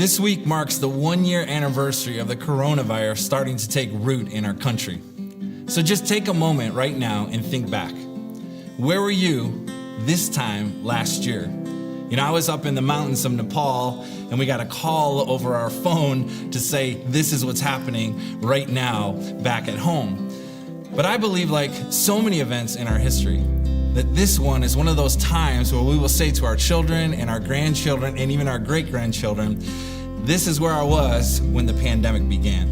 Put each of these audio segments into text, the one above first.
This week marks the 1-year anniversary of the coronavirus starting to take root in our country. So just take a moment right now and think back. Where were you this time last year? You know, I was up in the mountains of Nepal and we got a call over our phone to say, this is what's happening right now back at home. But I believe, like so many events in our history, that this one is one of those times where we will say to our children and our grandchildren and even our great-grandchildren, this is where I was when the pandemic began.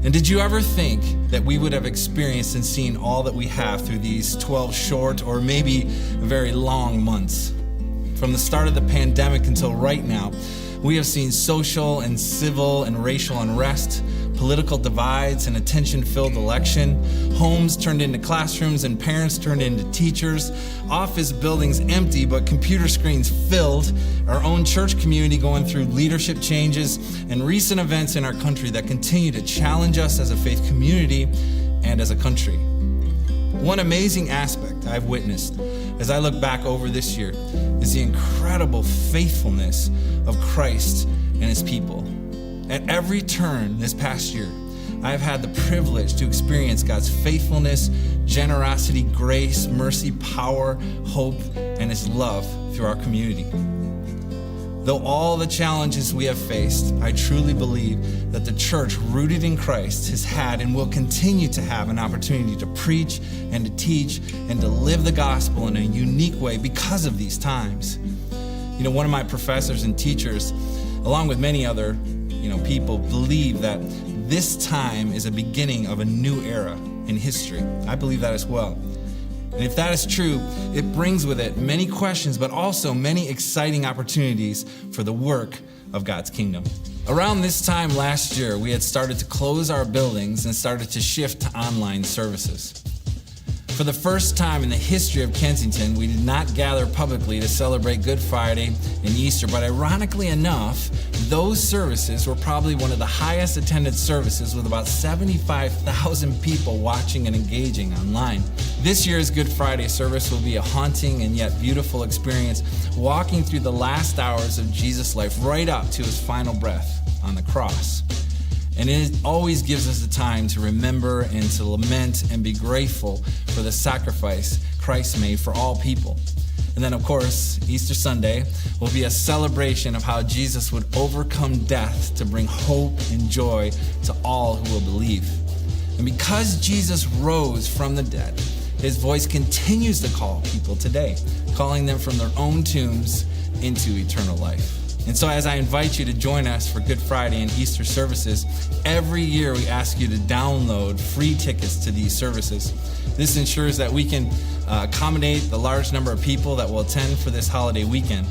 And did you ever think that we would have experienced and seen all that we have through these 12 short or maybe very long months? From the start of the pandemic until right now, we have seen social and civil and racial unrest, political divides, and attention-filled election, homes turned into classrooms and parents turned into teachers, office buildings empty but computer screens filled, our own church community going through leadership changes, and recent events in our country that continue to challenge us as a faith community and as a country. One amazing aspect I've witnessed as I look back over this year is the incredible faithfulness of Christ and his people. At every turn this past year, I've had the privilege to experience God's faithfulness, generosity, grace, mercy, power, hope, and his love through our community. Though all the challenges we have faced, I truly believe that the church rooted in Christ has had and will continue to have an opportunity to preach and to teach and to live the gospel in a unique way because of these times. You know, one of my professors and teachers, along with many other people, believe that this time is a beginning of a new era in history. I believe that as well. And if that is true, it brings with it many questions, but also many exciting opportunities for the work of God's kingdom. Around this time last year, we had started to close our buildings and started to shift to online services. For the first time in the history of Kensington, we did not gather publicly to celebrate Good Friday and Easter, but ironically enough, those services were probably one of the highest attended services with about 75,000 people watching and engaging online. This year's Good Friday service will be a haunting and yet beautiful experience, walking through the last hours of Jesus' life right up to his final breath on the cross. And it always gives us the time to remember and to lament and be grateful for the sacrifice Christ made for all people. And then, of course, Easter Sunday will be a celebration of how Jesus would overcome death to bring hope and joy to all who will believe. And because Jesus rose from the dead, his voice continues to call people today, calling them from their own tombs into eternal life. And so as I invite you to join us for Good Friday and Easter services, every year we ask you to download free tickets to these services. This ensures that we can accommodate the large number of people that will attend for this holiday weekend.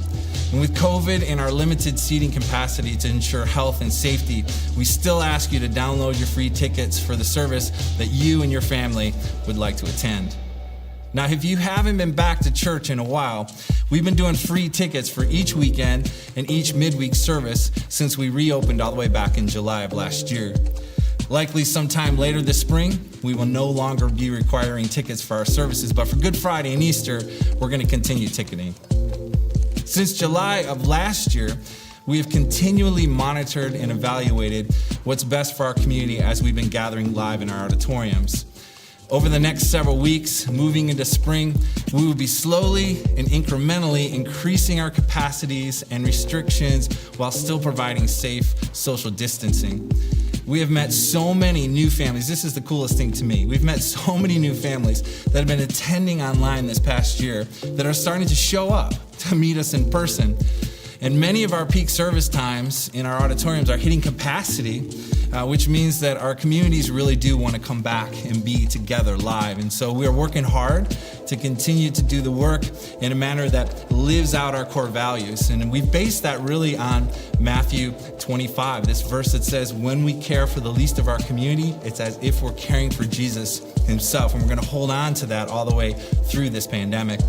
And with COVID and our limited seating capacity to ensure health and safety, we still ask you to download your free tickets for the service that you and your family would like to attend. Now, if you haven't been back to church in a while, we've been doing free tickets for each weekend and each midweek service since we reopened all the way back in July of last year. Likely sometime later this spring, we will no longer be requiring tickets for our services, but for Good Friday and Easter, we're going to continue ticketing. Since July of last year, we have continually monitored and evaluated what's best for our community as we've been gathering live in our auditoriums. Over the next several weeks, moving into spring, we will be slowly and incrementally increasing our capacities and restrictions while still providing safe social distancing. We have met so many new families. This is the coolest thing to me. We've met so many new families that have been attending online this past year that are starting to show up to meet us in person. And many of our peak service times in our auditoriums are hitting capacity, which means that our communities really do want to come back and be together live. And so we are working hard to continue to do the work in a manner that lives out our core values. And we've based that really on Matthew 25, this verse that says, when we care for the least of our community, it's as if we're caring for Jesus himself. And we're going to hold on to that all the way through this pandemic.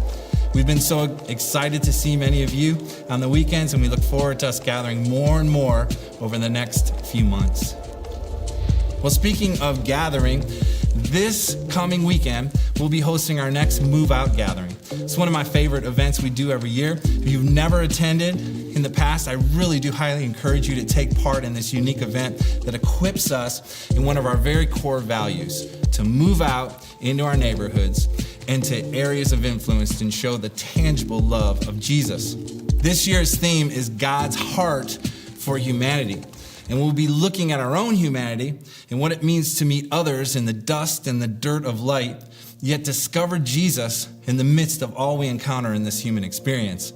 We've been so excited to see many of you on the weekends, and we look forward to us gathering more and more over the next few months. Well, speaking of gathering, this coming weekend, we'll be hosting our next Move Out gathering. It's one of my favorite events we do every year. If you've never attended, in the past, I really do highly encourage you to take part in this unique event that equips us in one of our very core values, to move out into our neighborhoods and to areas of influence and show the tangible love of Jesus. This year's theme is God's heart for humanity. And we'll be looking at our own humanity and what it means to meet others in the dust and the dirt of light, yet discover Jesus in the midst of all we encounter in this human experience.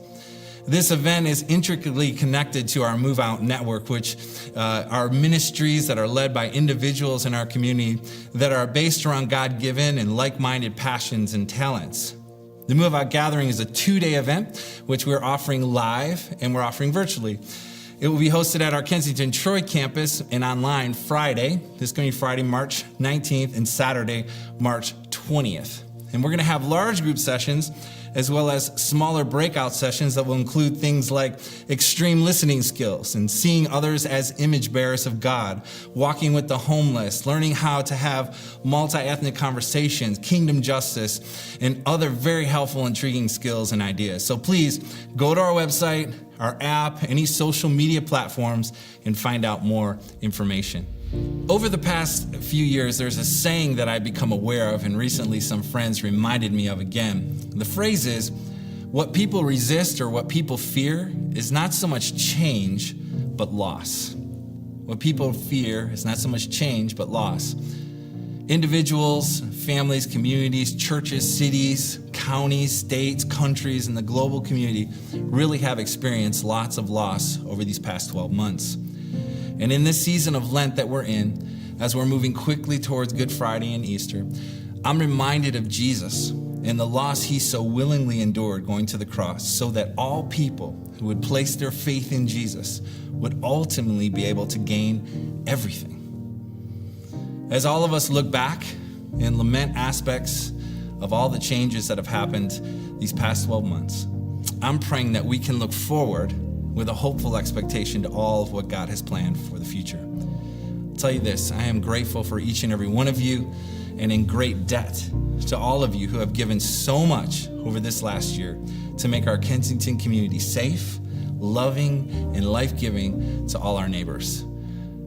This event is intricately connected to our Move Out network, which are ministries that are led by individuals in our community that are based around God-given and like-minded passions and talents. The Move Out Gathering is a 2-day event, which we're offering live and we're offering virtually. It will be hosted at our Kensington Troy campus and online Friday. This is going to be Friday, March 19th and Saturday, March 20th. And we're going to have large group sessions as well as smaller breakout sessions that will include things like extreme listening skills and seeing others as image bearers of God, walking with the homeless, learning how to have multi-ethnic conversations, kingdom justice, and other very helpful, intriguing skills and ideas. So please go to our website, our app, any social media platforms, and find out more information. Over the past few years, there's a saying that I've become aware of, and recently some friends reminded me of again. The phrase is, what people resist or what people fear is not so much change, but loss. What people fear is not so much change, but loss. Individuals, families, communities, churches, cities, counties, states, countries, and the global community really have experienced lots of loss over these past 12 months. And in this season of Lent that we're in, as we're moving quickly towards Good Friday and Easter, I'm reminded of Jesus and the loss he so willingly endured going to the cross so that all people who would place their faith in Jesus would ultimately be able to gain everything. As all of us look back and lament aspects of all the changes that have happened these past 12 months, I'm praying that we can look forward with a hopeful expectation to all of what God has planned for the future. I'll tell you this, I am grateful for each and every one of you and in great debt to all of you who have given so much over this last year to make our Kensington community safe, loving, and life-giving to all our neighbors.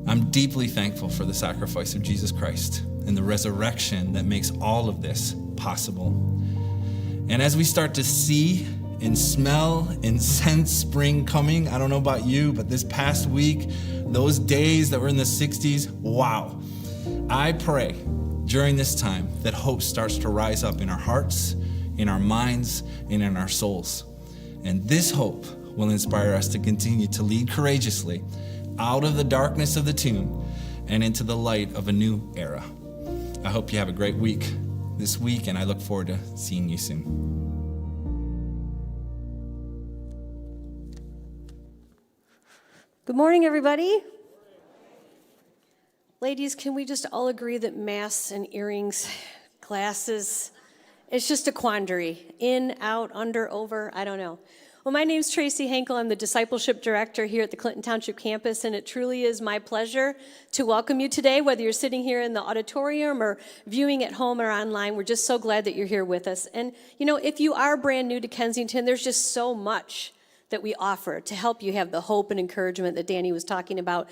I'm deeply thankful for the sacrifice of Jesus Christ and the resurrection that makes all of this possible. And as we start to see and smell and sense spring coming, I don't know about you, but this past week, those days that were in the 60s, wow. I pray during this time that hope starts to rise up in our hearts, in our minds, and in our souls. And this hope will inspire us to continue to lead courageously out of the darkness of the tomb and into the light of a new era. I hope you have a great week this week, and I look forward to seeing you soon. Good morning, everybody. Ladies, can we just all agree that masks and earrings, glasses, it's just a quandary. In, out, under, over, I don't know. Well, my name's Tracy Henkel. I'm the Discipleship Director here at the Clinton Township campus, and it truly is my pleasure to welcome you today, whether you're sitting here in the auditorium or viewing at home or online. We're just so glad that you're here with us. And, you know, if you are brand new to Kensington, there's just so much that we offer to help you have the hope and encouragement that Danny was talking about.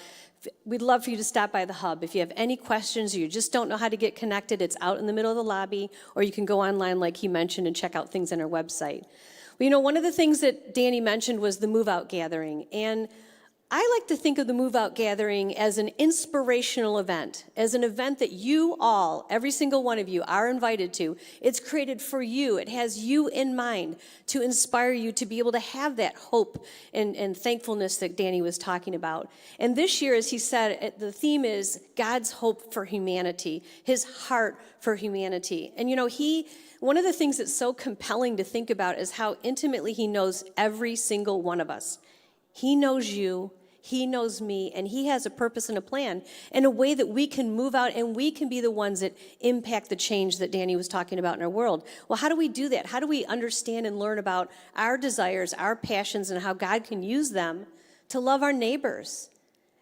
We'd love for you to stop by the hub. If you have any questions or you just don't know how to get connected, it's out in the middle of the lobby, or you can go online like he mentioned and check out things on our website. Well, you know, one of the things that Danny mentioned was the Move Out Gathering, and I like to think of the Move Out Gathering as an inspirational event, as an event that you all, every single one of you, are invited to. It's created for you. It has you in mind to inspire you to be able to have that hope and thankfulness that Danny was talking about. And this year, as he said, the theme is God's hope for humanity, his heart for humanity. And you know, one of the things that's so compelling to think about is how intimately he knows every single one of us. He knows you. He knows me, and he has a purpose and a plan and a way that we can move out and we can be the ones that impact the change that Danny was talking about in our world. Well, how do we do that? How do we understand and learn about our desires, our passions, and how God can use them to love our neighbors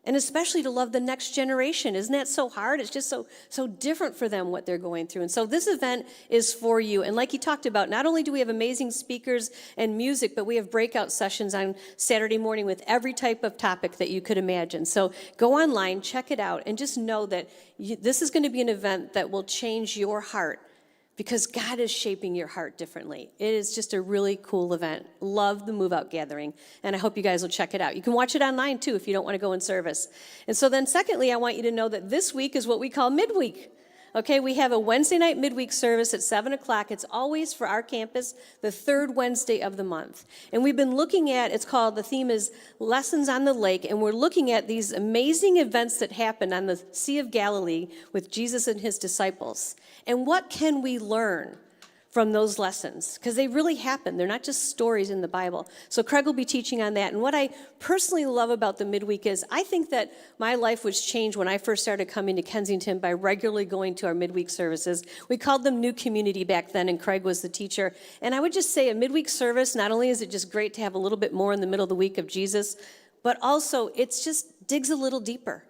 and especially to love the next generation. Isn't that so hard? It's just so different for them what they're going through. And so this event is for you. And like he talked about, not only do we have amazing speakers and music, but we have breakout sessions on Saturday morning with every type of topic that you could imagine. So go online, check it out, and just know that this is going to be an event that will change your heart, because God is shaping your heart differently. It is just a really cool event. Love the Move Out Gathering, and I hope you guys will check it out. You can watch it online, too, if you don't want to go in service. And so then secondly, I want you to know that this week is what we call midweek. Okay, we have a Wednesday night midweek service at 7 o'clock. It's always for our campus, the third Wednesday of the month. And we've been looking at, the theme is Lessons on the Lake, and we're looking at these amazing events that happen on the Sea of Galilee with Jesus and his disciples. And what can we learn from those lessons? Because they really happen. They're not just stories in the Bible. So Craig will be teaching on that. And what I personally love about the midweek is I think that my life was changed when I first started coming to Kensington by regularly going to our midweek services. We called them New Community back then, and Craig was the teacher. And I would just say a midweek service, not only is it just great to have a little bit more in the middle of the week of Jesus, but also it's just digs a little deeper.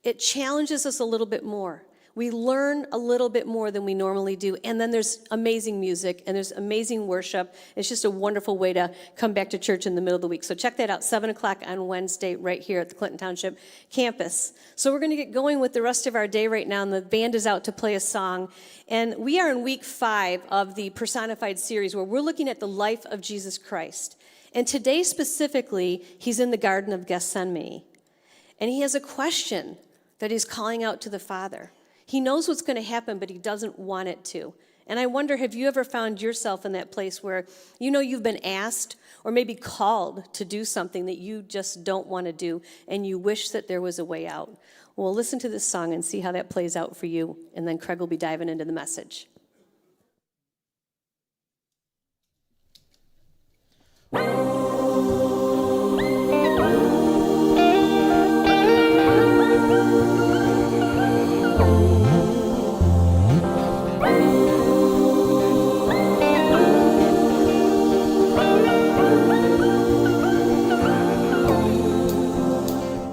It challenges us a little bit more. We learn a little bit more than we normally do. And then there's amazing music and there's amazing worship. It's just a wonderful way to come back to church in the middle of the week. So check that out, 7 o'clock on Wednesday right here at the Clinton Township campus. So we're going to get going with the rest of our day right now, and the band is out to play a song. And we are in week 5 of the Personified series, where we're looking at the life of Jesus Christ. And today specifically, he's in the Garden of Gethsemane. And he has a question that he's calling out to the Father. He knows what's going to happen, but he doesn't want it to. And I wonder, have you ever found yourself in that place where you know you've been asked or maybe called to do something that you just don't want to do, and you wish that there was a way out? Well, listen to this song and see how that plays out for you, and then Craig will be diving into the message.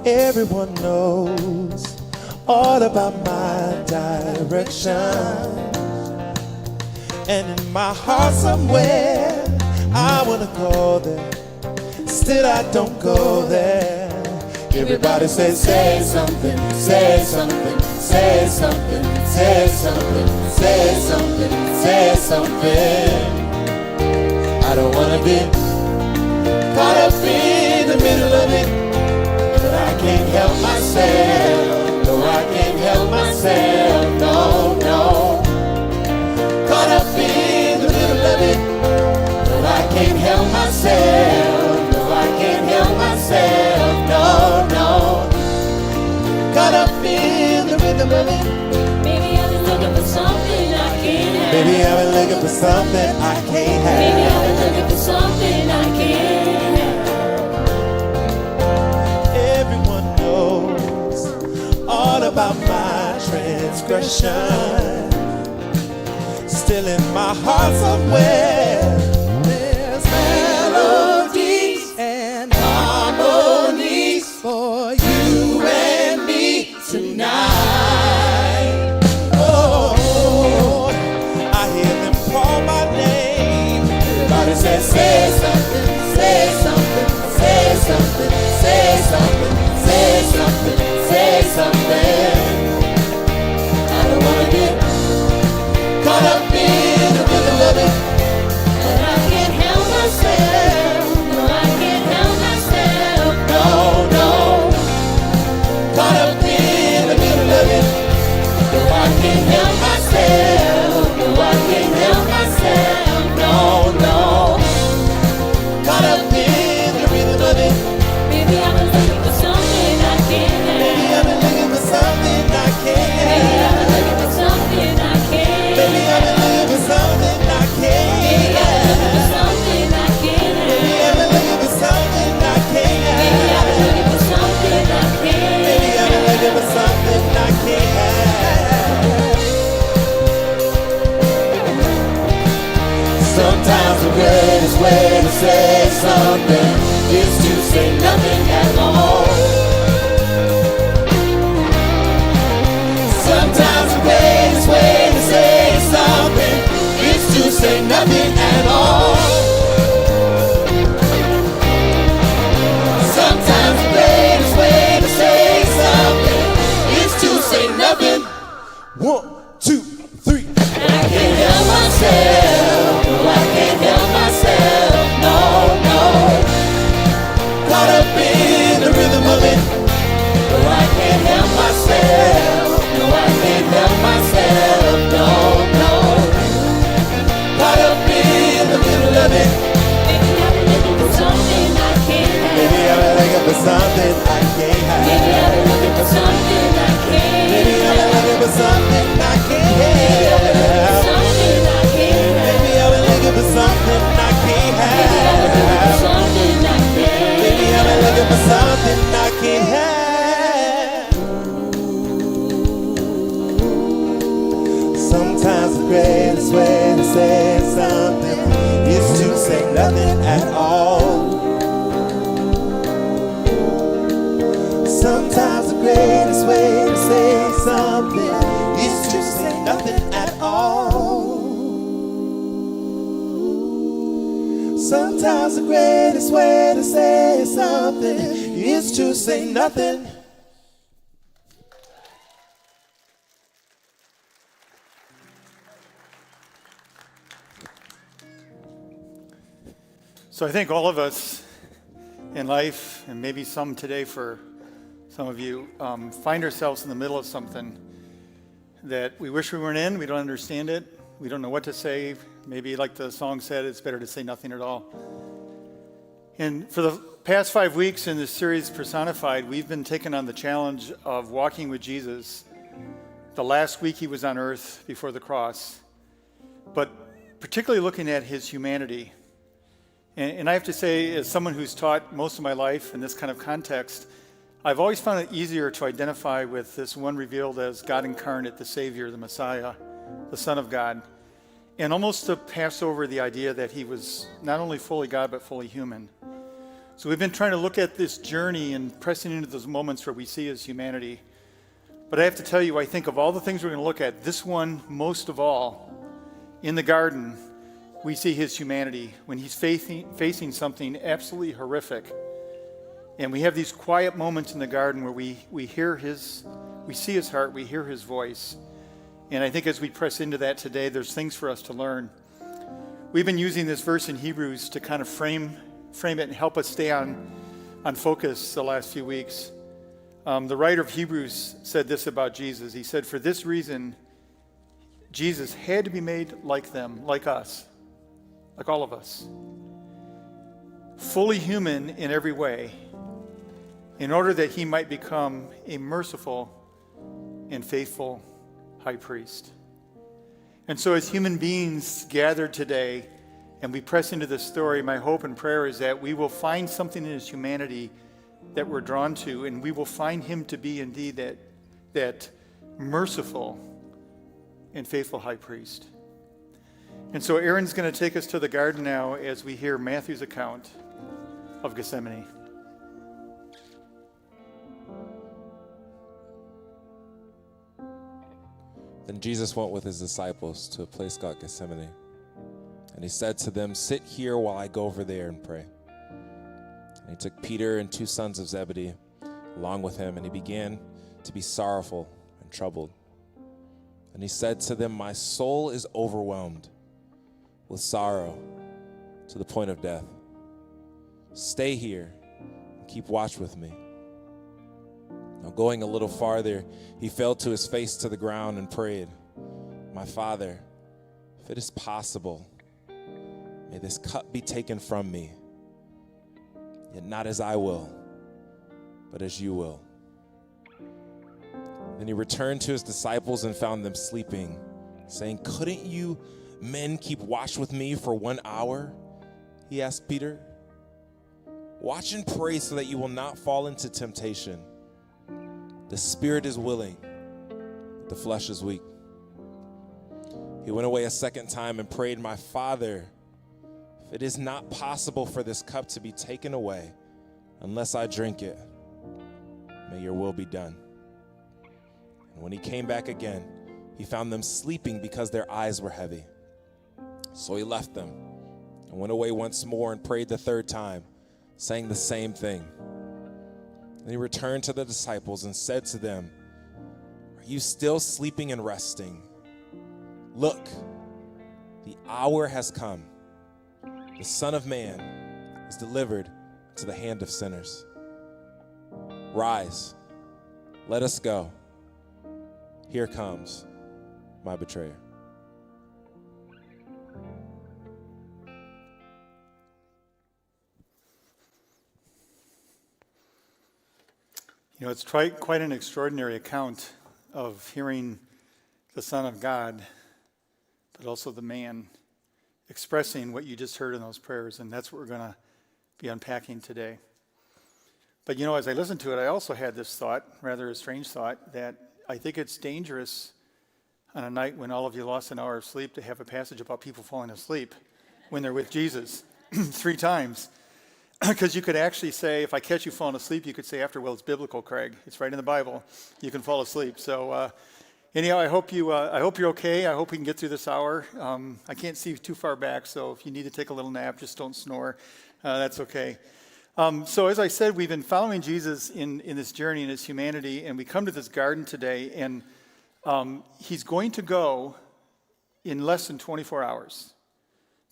Everyone knows all about my direction, and in my heart somewhere I wanna go there, still I don't go there. Everybody say something, say something, say something, say something, say something, say something. I don't wanna be caught up in the middle of it. I can't help myself, no, I can't help myself, no, no. Caught up in the middle of it, no, I can't help myself, no, I can't help myself, no, no. Caught up in the rhythm of it. Maybe I've been looking for something I can't have. Maybe I've been looking for something I can't have. Maybe I've been looking for something I can't have. Everyone knows all about my transgression. Still in my heart somewhere there's melodies and harmonies for you and me tonight. Oh, I hear them call my name. Everybody says, say something, say something, say something, say something, say something, say something. I don't wanna get caught up in the rhythm of it, But I can't help myself. No, I can't help myself. no, no. Caught up in the middle of it, no, I can't help myself, no, I can't help myself, no, no. Caught up in the rhythm of it, Maybe I've been looking for something I can't maybe have. I've been looking for something I can't Maybe I've have. been looking for something I can't Maybe I've been looking for something I can't Maybe I've been looking for have. something I can't Maybe have. I've been looking for something I can't Maybe I've been looking have. for something I can't Maybe I've been looking for something I can't have. Sometimes the greatest way to say something is to say nothing at all. say nothing at all. Sometimes the greatest way to say something is to say nothing. 1, 2, 3. And I can't help myself. No, I can't help myself. No, no. Caught up in the rhythm of it. No, I can't help myself. No, I can't help myself. No, no. Caught up in the middle of it. Maybe I've been looking for something I can't have. Maybe I've been looking for something I can't have. Maybe I've been looking for something I can't Maybe I've been looking for something I can't have. something I can't have. Maybe I've been looking for something I can't have. Something I can't. Maybe I've been looking for something I can't have. Sometimes the greatest way to say something is to say nothing at all. Sometimes the greatest way to say something is to say nothing at all. Sometimes the greatest way to say something is to say nothing. So I think all of us in life, and maybe some today for some of you, find ourselves in the middle of something that we wish we weren't in. We don't understand it. We don't know what to say. Maybe like the song said, it's better to say nothing at all. And for the past 5 weeks in this series, Personified, we've been taking on the challenge of walking with Jesus the last week he was on earth before the cross, but particularly looking at his humanity. And I have to say, as someone who's taught most of my life in this kind of context, I've always found it easier to identify with this one revealed as God incarnate, the Savior, the Messiah, the Son of God, and almost to pass over the idea that he was not only fully God, but fully human. So we've been trying to look at this journey and pressing into those moments where we see his humanity. But I have to tell you, I think of all the things we're going to look at, this one, most of all, in the garden, we see his humanity when he's facing something absolutely horrific. And we have these quiet moments in the garden where we see his heart, we hear his voice. And I think as we press into that today, there's things for us to learn. We've been using this verse in Hebrews to kind of frame it and help us stay on focus the last few weeks. The writer of Hebrews said this about Jesus. He said, for this reason, Jesus had to be made like them, like us. Like all of us, fully human in every way, in order that he might become a merciful and faithful high priest. And so as human beings gathered today, and we press into this story, my hope and prayer is that we will find something in his humanity that we're drawn to, and we will find him to be indeed that merciful and faithful high priest. And so Aaron's going to take us to the garden now as we hear Matthew's account of Gethsemane. Then Jesus went with his disciples to a place called Gethsemane. And he said to them, sit here while I go over there and pray. And he took Peter and 2 sons of Zebedee along with him, and he began to be sorrowful and troubled. And he said to them, my soul is overwhelmed with sorrow to the point of death. Stay here and keep watch with me. Now going a little farther, he fell to his face to the ground and prayed, my Father, if it is possible, may this cup be taken from me, yet not as I will, but as you will. Then he returned to his disciples and found them sleeping, saying, couldn't you men keep watch with me for 1 hour? He asked Peter. Watch and pray so that you will not fall into temptation. The spirit is willing, but the flesh is weak. He went away a second time and prayed, my Father, if it is not possible for this cup to be taken away unless I drink it, may your will be done. And when he came back again, he found them sleeping because their eyes were heavy. So he left them and went away once more and prayed the third time, saying the same thing. Then he returned to the disciples and said to them, "Are you still sleeping and resting? Look, the hour has come. The Son of Man is delivered to the hand of sinners. Rise, let us go. Here comes my betrayer." You know, it's quite an extraordinary account of hearing the Son of God, but also the man expressing what you just heard in those prayers, and that's what we're going to be unpacking today. But you know, as I listened to it, I also had this thought, rather a strange thought, that I think it's dangerous on a night when all of you lost an hour of sleep to have a passage about people falling asleep when they're with Jesus 3 times. Because you could actually say, if I catch you falling asleep, you could say after, well, it's biblical, Craig. It's right in the Bible. You can fall asleep. So anyhow, I hope you're okay. I hope we can get through this hour. I can't see too far back, so if you need to take a little nap, just don't snore. That's okay. So as I said, we've been following Jesus in this journey in his humanity, and we come to this garden today, and he's going to go in less than 24 hours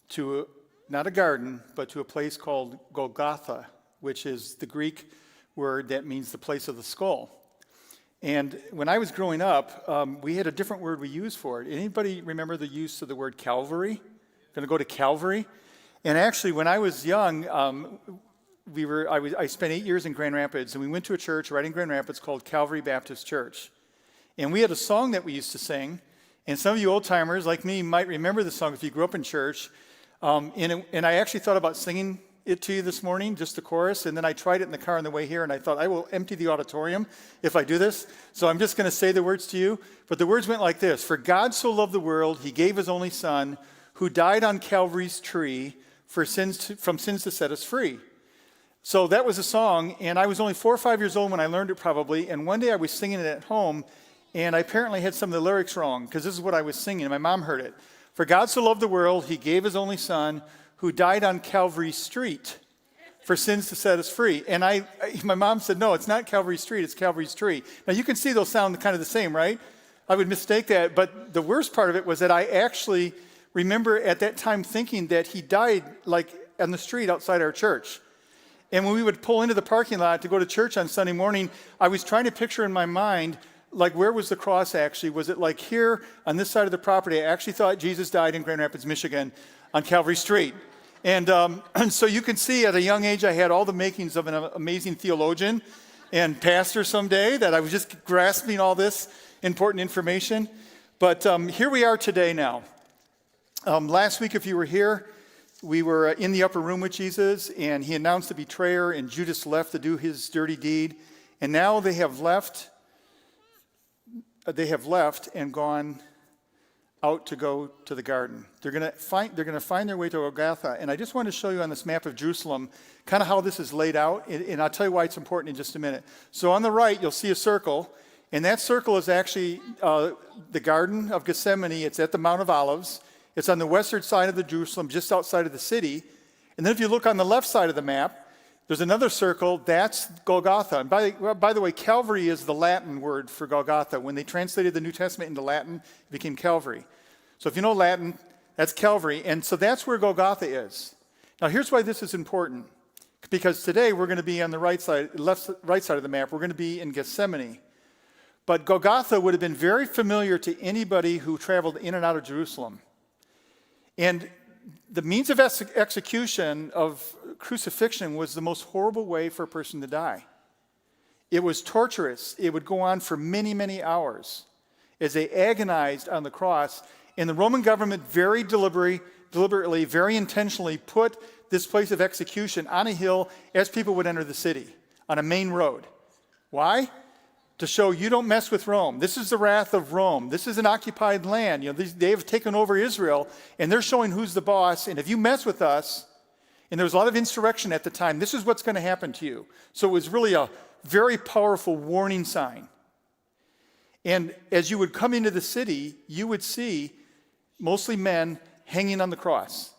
to not a garden, but to a place called Golgotha, which is the Greek word that means the place of the skull. And when I was growing up, we had a different word we used for it. Anybody remember the use of the word Calvary? Going to go to Calvary? And actually, when I was young, I spent 8 years in Grand Rapids, and we went to a church right in Grand Rapids called Calvary Baptist Church. And we had a song that we used to sing, and some of you old-timers like me might remember the song if you grew up in church. And I actually thought about singing it to you this morning, just the chorus, and then I tried it in the car on the way here, and I thought, I will empty the auditorium if I do this. So I'm just going to say the words to you. But the words went like this: "For God so loved the world, he gave his only Son, who died on Calvary's tree from sins to set us free." So that was a song, and I was only 4 or 5 years old when I learned it probably, and one day I was singing it at home, and I apparently had some of the lyrics wrong, because this is what I was singing, and my mom heard it. "For God so loved the world, he gave his only Son, who died on Calvary Street for sins to set us free." And my mom said, "No, it's not Calvary Street, it's Calvary's tree." Now you can see those sound kind of the same, right? I would mistake that, but the worst part of it was that I actually remember at that time thinking that he died like on the street outside our church. And when we would pull into the parking lot to go to church on Sunday morning, I was trying to picture in my mind, like, where was the cross actually? Was it like here on this side of the property? I actually thought Jesus died in Grand Rapids, Michigan on Calvary Street. And so you can see at a young age I had all the makings of an amazing theologian and pastor someday, that I was just grasping all this important information. But here we are today now. Last week, if you were here, we were in the upper room with Jesus, and he announced the betrayer, and Judas left to do his dirty deed. And now they have left and gone out to go to the garden. They're going to find their way to Golgotha. And I just want to show you on this map of Jerusalem kind of how this is laid out, and I'll tell you why it's important in just a minute. So on the right, you'll see a circle, and that circle is actually the Garden of Gethsemane. It's at the Mount of Olives. It's on the western side of the Jerusalem, just outside of the city. And then if you look on the left side of the map, there's another circle. That's Golgotha. And by the way, Calvary is the Latin word for Golgotha. When they translated the New Testament into Latin, it became Calvary. So if you know Latin, that's Calvary. And so that's where Golgotha is. Now here's why this is important. Because today we're going to be on the right side of the map. We're going to be in Gethsemane. But Golgotha would have been very familiar to anybody who traveled in and out of Jerusalem. And the means of execution of crucifixion was the most horrible way for a person to die. It was torturous. It would go on for many, many hours as they agonized on the cross. And the Roman government very deliberately, very intentionally put this place of execution on a hill as people would enter the city, on a main road. Why? To show you don't mess with Rome. This is the wrath of Rome. This is an occupied land. You know, they have taken over Israel, and they're showing who's the boss. And if you mess with us, and there was a lot of insurrection at the time, this is what's going to happen to you. So it was really a very powerful warning sign. And as you would come into the city, you would see mostly men hanging on the cross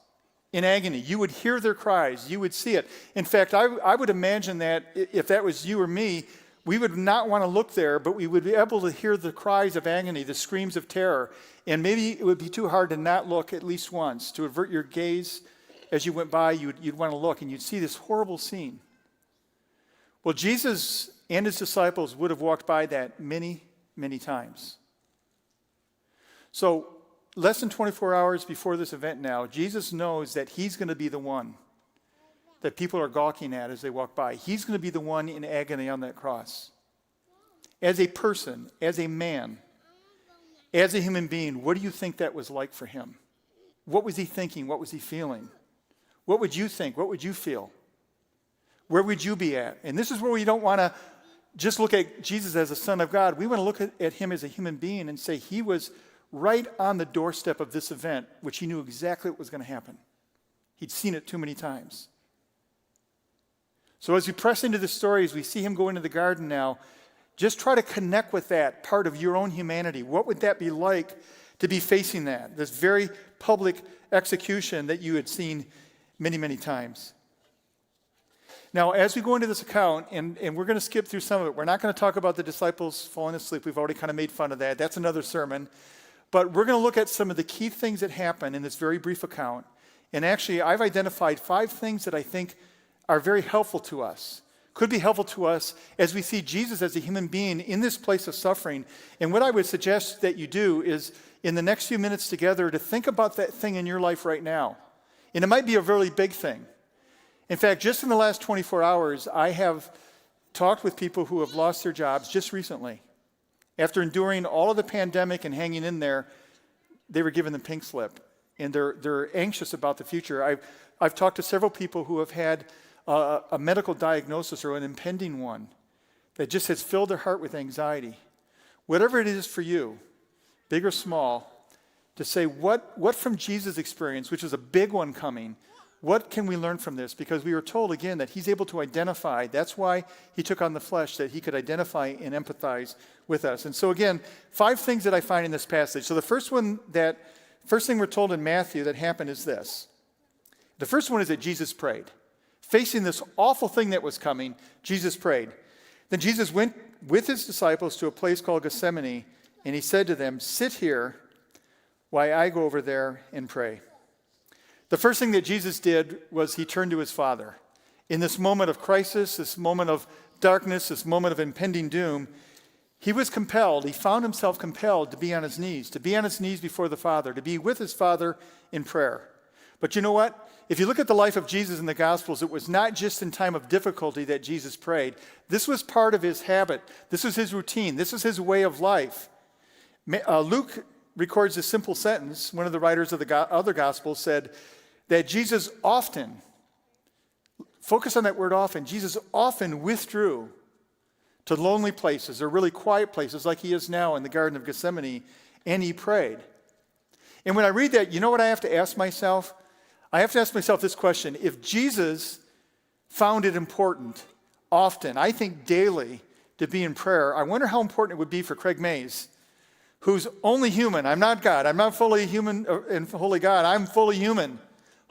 in agony. You would hear their cries. You would see it. In fact, I would imagine that if that was you or me, we would not want to look there, but we would be able to hear the cries of agony, the screams of terror. And maybe it would be too hard to not look at least once, to avert your gaze as you went by. You'd want to look, and you'd see this horrible scene. Well, Jesus and his disciples would have walked by that many, many times. So less than 24 hours before this event now, Jesus knows that he's going to be the one that people are gawking at as they walk by. He's going to be the one in agony on that cross. As a person, as a man, as a human being, what do you think that was like for him? What was he thinking? What was he feeling? What would you think? What would you feel? Where would you be at? And this is where we don't want to just look at Jesus as a Son of God. We want to look at him as a human being and say he was right on the doorstep of this event, which he knew exactly what was going to happen. He'd seen it too many times. So as we press into the story, as we see him go into the garden now, just try to connect with that part of your own humanity. What would that be like to be facing that? This very public execution that you had seen many, many times. Now, as we go into this account, and we're going to skip through some of it. We're not going to talk about the disciples falling asleep. We've already kind of made fun of that. That's another sermon. But we're going to look at some of the key things that happen in this very brief account. And actually, I've identified 5 things that I think are very helpful to us, could be helpful to us as we see Jesus as a human being in this place of suffering. And what I would suggest that you do is, in the next few minutes together, to think about that thing in your life right now. And it might be a really big thing. In fact, just in the last 24 hours, I have talked with people who have lost their jobs just recently. After enduring all of the pandemic and hanging in there, they were given the pink slip. And they're anxious about the future. I've talked to several people who have had a medical diagnosis or an impending one that just has filled their heart with anxiety. Whatever it is for you, big or small, to say what from Jesus' experience, which is a big one coming, what can we learn from this? Because we were told, again, that he's able to identify. That's why he took on the flesh, that he could identify and empathize with us. And so again, 5 things that I find in this passage. So the first thing we're told in Matthew that happened is this. The first one is that Jesus prayed. Facing this awful thing that was coming, Jesus prayed. Then Jesus went with his disciples to a place called Gethsemane, and he said to them, "Sit here while I go over there and pray." The first thing that Jesus did was he turned to his Father. In this moment of crisis, this moment of darkness, this moment of impending doom, he was compelled, he found himself compelled to be on his knees before the Father, to be with his Father in prayer. But you know what? If you look at the life of Jesus in the Gospels, it was not just in time of difficulty that Jesus prayed. This was part of his habit. This was his routine. This was his way of life. Luke records a simple sentence. One of the writers of the other Gospels said that Jesus often, focus on that word often, Jesus often withdrew to lonely places or really quiet places like he is now in the Garden of Gethsemane, and he prayed. And when I read that, you know what I have to ask myself? I have to ask myself this question. If Jesus found it important often, I think daily, to be in prayer, I wonder how important it would be for Craig Mays, who's only human. I'm not God. I'm not fully human and fully God. I'm fully human,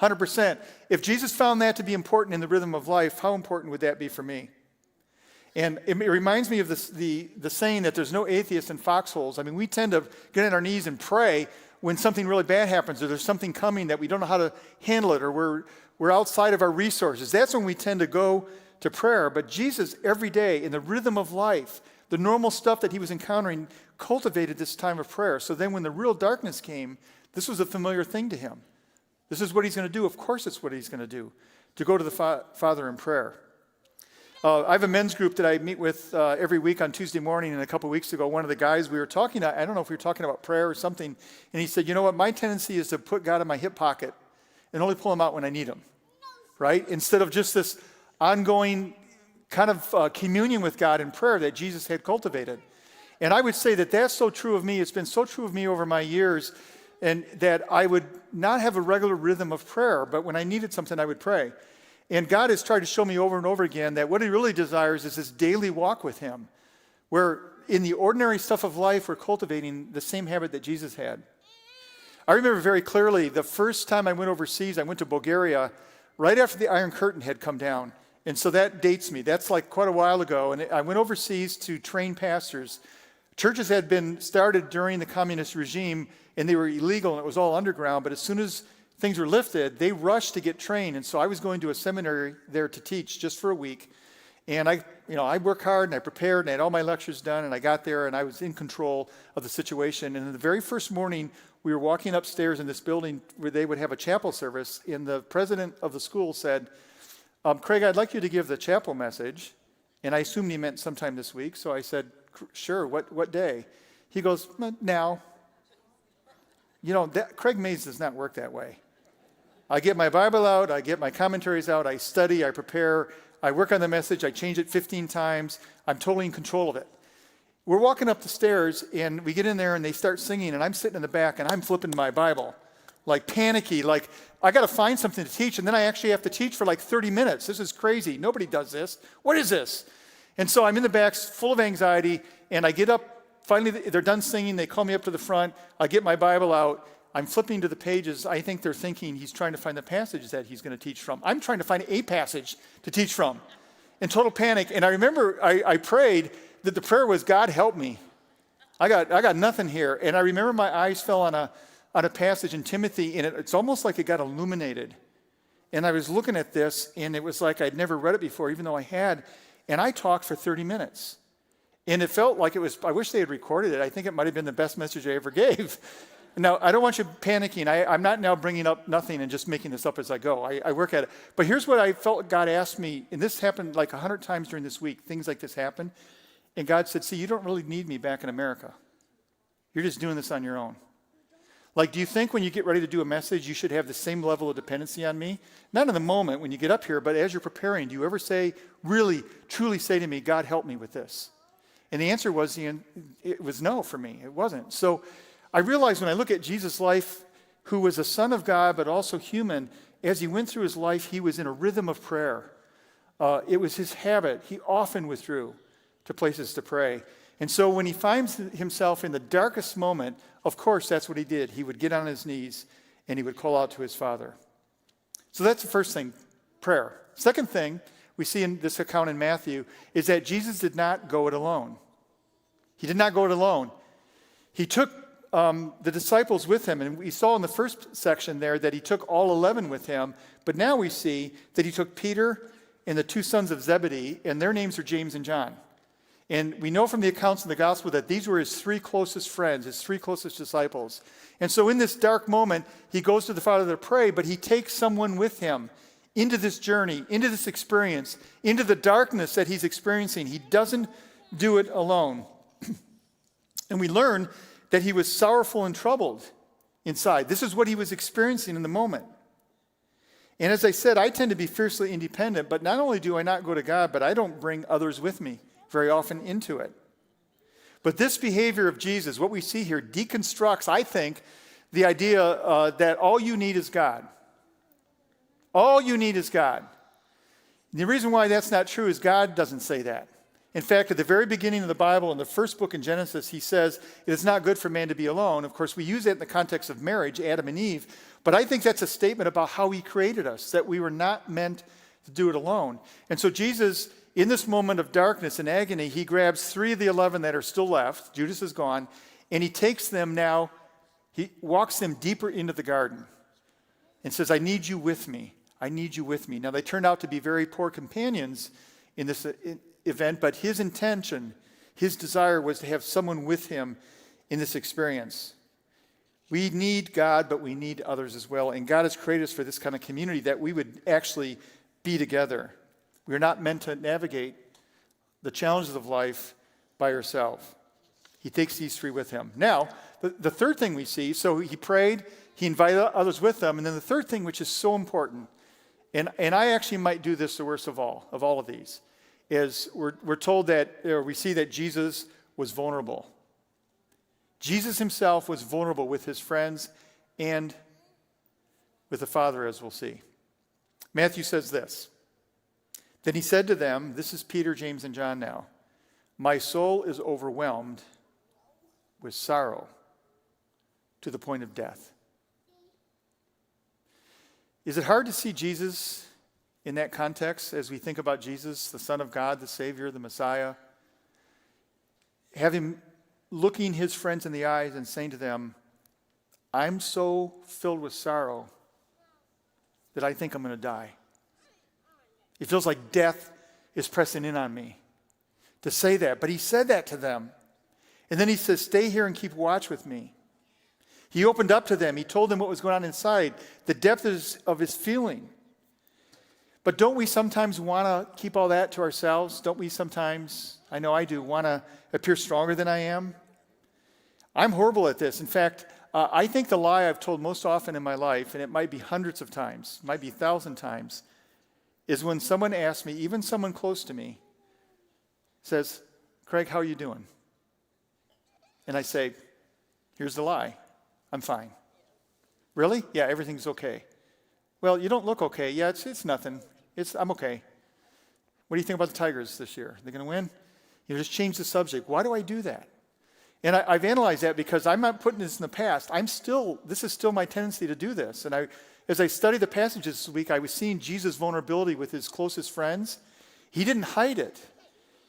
100%. If Jesus found that to be important in the rhythm of life, how important would that be for me? And it reminds me of the saying that there's no atheist in foxholes. I mean, we tend to get on our knees and pray when something really bad happens or there's something coming that we don't know how to handle it, or we're outside of our resources. That's when we tend to go to prayer. But Jesus, every day, in the rhythm of life, the normal stuff that he was encountering, cultivated this time of prayer. So then when the real darkness came, this was a familiar thing to him. This is what he's going to do. Of course it's what he's going to do, to go to the Father in prayer. I have a men's group that I meet with every week on Tuesday morning, and a couple weeks ago, one of the guys we were talking to, I don't know if we were talking about prayer or something, and he said, you know what, my tendency is to put God in my hip pocket and only pull him out when I need him, right? Instead of just this ongoing kind of communion with God in prayer that Jesus had cultivated. And I would say that that's so true of me. It's been so true of me over my years, and that I would not have a regular rhythm of prayer, but when I needed something, I would pray. And God has tried to show me over and over again that what he really desires is this daily walk with him, where in the ordinary stuff of life, we're cultivating the same habit that Jesus had. I remember very clearly the first time I went overseas, I went to Bulgaria right after the Iron Curtain had come down. And so that dates me. That's like quite a while ago. And I went overseas to train pastors. Churches had been started during the communist regime, and they were illegal, and it was all underground. But as soon as things were lifted, they rushed to get trained. And so I was going to a seminary there to teach just for a week. And I worked hard, and I prepared, and I had all my lectures done, and I got there, and I was in control of the situation. And in the very first morning, we were walking upstairs in this building where they would have a chapel service, and the president of the school said, Craig, I'd like you to give the chapel message. And I assumed he meant sometime this week, so I said, sure, what day? He goes, now. Craig Mays does not work that way. I get my Bible out, I get my commentaries out, I study, I prepare, I work on the message, I change it 15 times, I'm totally in control of it. We're walking up the stairs, and we get in there, and they start singing, and I'm sitting in the back, and I'm flipping my Bible, like panicky, like I got to find something to teach, and then I actually have to teach for like 30 minutes. This is crazy. Nobody does this. What is this? And so I'm in the back, full of anxiety, and I get up. Finally, they're done singing. They call me up to the front. I get my Bible out. I'm flipping to the pages. I think they're thinking he's trying to find the passage that he's going to teach from. I'm trying to find a passage to teach from in total panic. And I remember I prayed that the prayer was, God, help me. I got nothing here. And I remember my eyes fell on a passage in Timothy, and it's almost like it got illuminated. And I was looking at this, and it was like I'd never read it before, even though I had. And I talked for 30 minutes. And it felt like it was, I wish they had recorded it. I think it might have been the best message I ever gave. Now, I don't want you panicking. I'm not now bringing up nothing and just making this up as I go. I work at it. But here's what I felt God asked me, and this happened like 100 times during this week. Things like this happen. And God said, see, you don't really need me back in America. You're just doing this on your own. Like, do you think when you get ready to do a message, you should have the same level of dependency on me? Not in the moment when you get up here, but as you're preparing, do you ever say, really, truly say to me, God, help me with this? And the answer was, it was no for me. It wasn't. So I realized when I look at Jesus' life, who was a son of God, but also human, as he went through his life, he was in a rhythm of prayer. It was his habit. He often withdrew to places to pray. And so when he finds himself in the darkest moment, of course, that's what he did. He would get on his knees and he would call out to his Father. So that's the first thing, prayer. Second thing we see in this account in Matthew is that Jesus did not go it alone. He did not go it alone. He took the disciples with him, and we saw in the first section there that he took all 11 with him, but now we see that he took Peter and the two sons of Zebedee, and their names are James and John. And we know from the accounts in the gospel that these were his three closest friends, his three closest disciples. And so in this dark moment, he goes to the Father to pray, but he takes someone with him into this journey, into this experience, into the darkness that he's experiencing. He doesn't do it alone. And we learn that he was sorrowful and troubled inside. This is what he was experiencing in the moment. And as I said, I tend to be fiercely independent, but not only do I not go to God, but I don't bring others with me very often into it. But this behavior of Jesus, what we see here, deconstructs, I think, the idea that all you need is God. All you need is God. And the reason why that's not true is God doesn't say that. In fact, at the very beginning of the Bible, in the first book in Genesis, he says, it is not good for man to be alone. Of course, we use that in the context of marriage, Adam and Eve. But I think that's a statement about how he created us, that we were not meant to do it alone. And so Jesus, in this moment of darkness and agony, he grabs 3 of the 11 that are still left. Judas is gone. And he takes them now, he walks them deeper into the garden and says, I need you with me. I need you with me. Now, they turned out to be very poor companions in this event, but his intention, his desire was to have someone with him in this experience. We need God, but we need others as well. And God has created us for this kind of community that we would actually be together. We are not meant to navigate the challenges of life by ourselves. He takes these 3 with him. Now, the third thing we see, so he prayed, he invited others with them, and then the third thing, which is so important, and I actually might do this the worst of all of these, is we're told that, or we see that Jesus was vulnerable. Jesus himself was vulnerable with his friends and with the Father, as we'll see. Matthew says this, then he said to them, this is Peter, James, and John now, my soul is overwhelmed with sorrow to the point of death. Is it hard to see Jesus in that context as we think about Jesus, the Son of God, the Savior, the Messiah? Have him looking his friends in the eyes and saying to them, I'm so filled with sorrow that I think I'm going to die. It feels like death is pressing in on me to say that. But he said that to them. And then he says, stay here and keep watch with me. He opened up to them. He told them what was going on inside, the depth of his feeling. But don't we sometimes want to keep all that to ourselves? Don't we sometimes, I know I do, want to appear stronger than I am? I'm horrible at this. In fact, I think the lie I've told most often in my life, and it might be hundreds of times, might be 1,000 times, is when someone asks me, even someone close to me, says, Craig, how are you doing? And I say, here's the lie. I'm fine. Really? Yeah, everything's okay. Well, you don't look okay. Yeah, it's nothing. I'm okay. What do you think about the Tigers this year? They're going to win? Just change the subject. Why do I do that? And I've analyzed that because I'm not putting this in the past. This is still my tendency to do this. And as I studied the passages this week, I was seeing Jesus' vulnerability with his closest friends. He didn't hide it.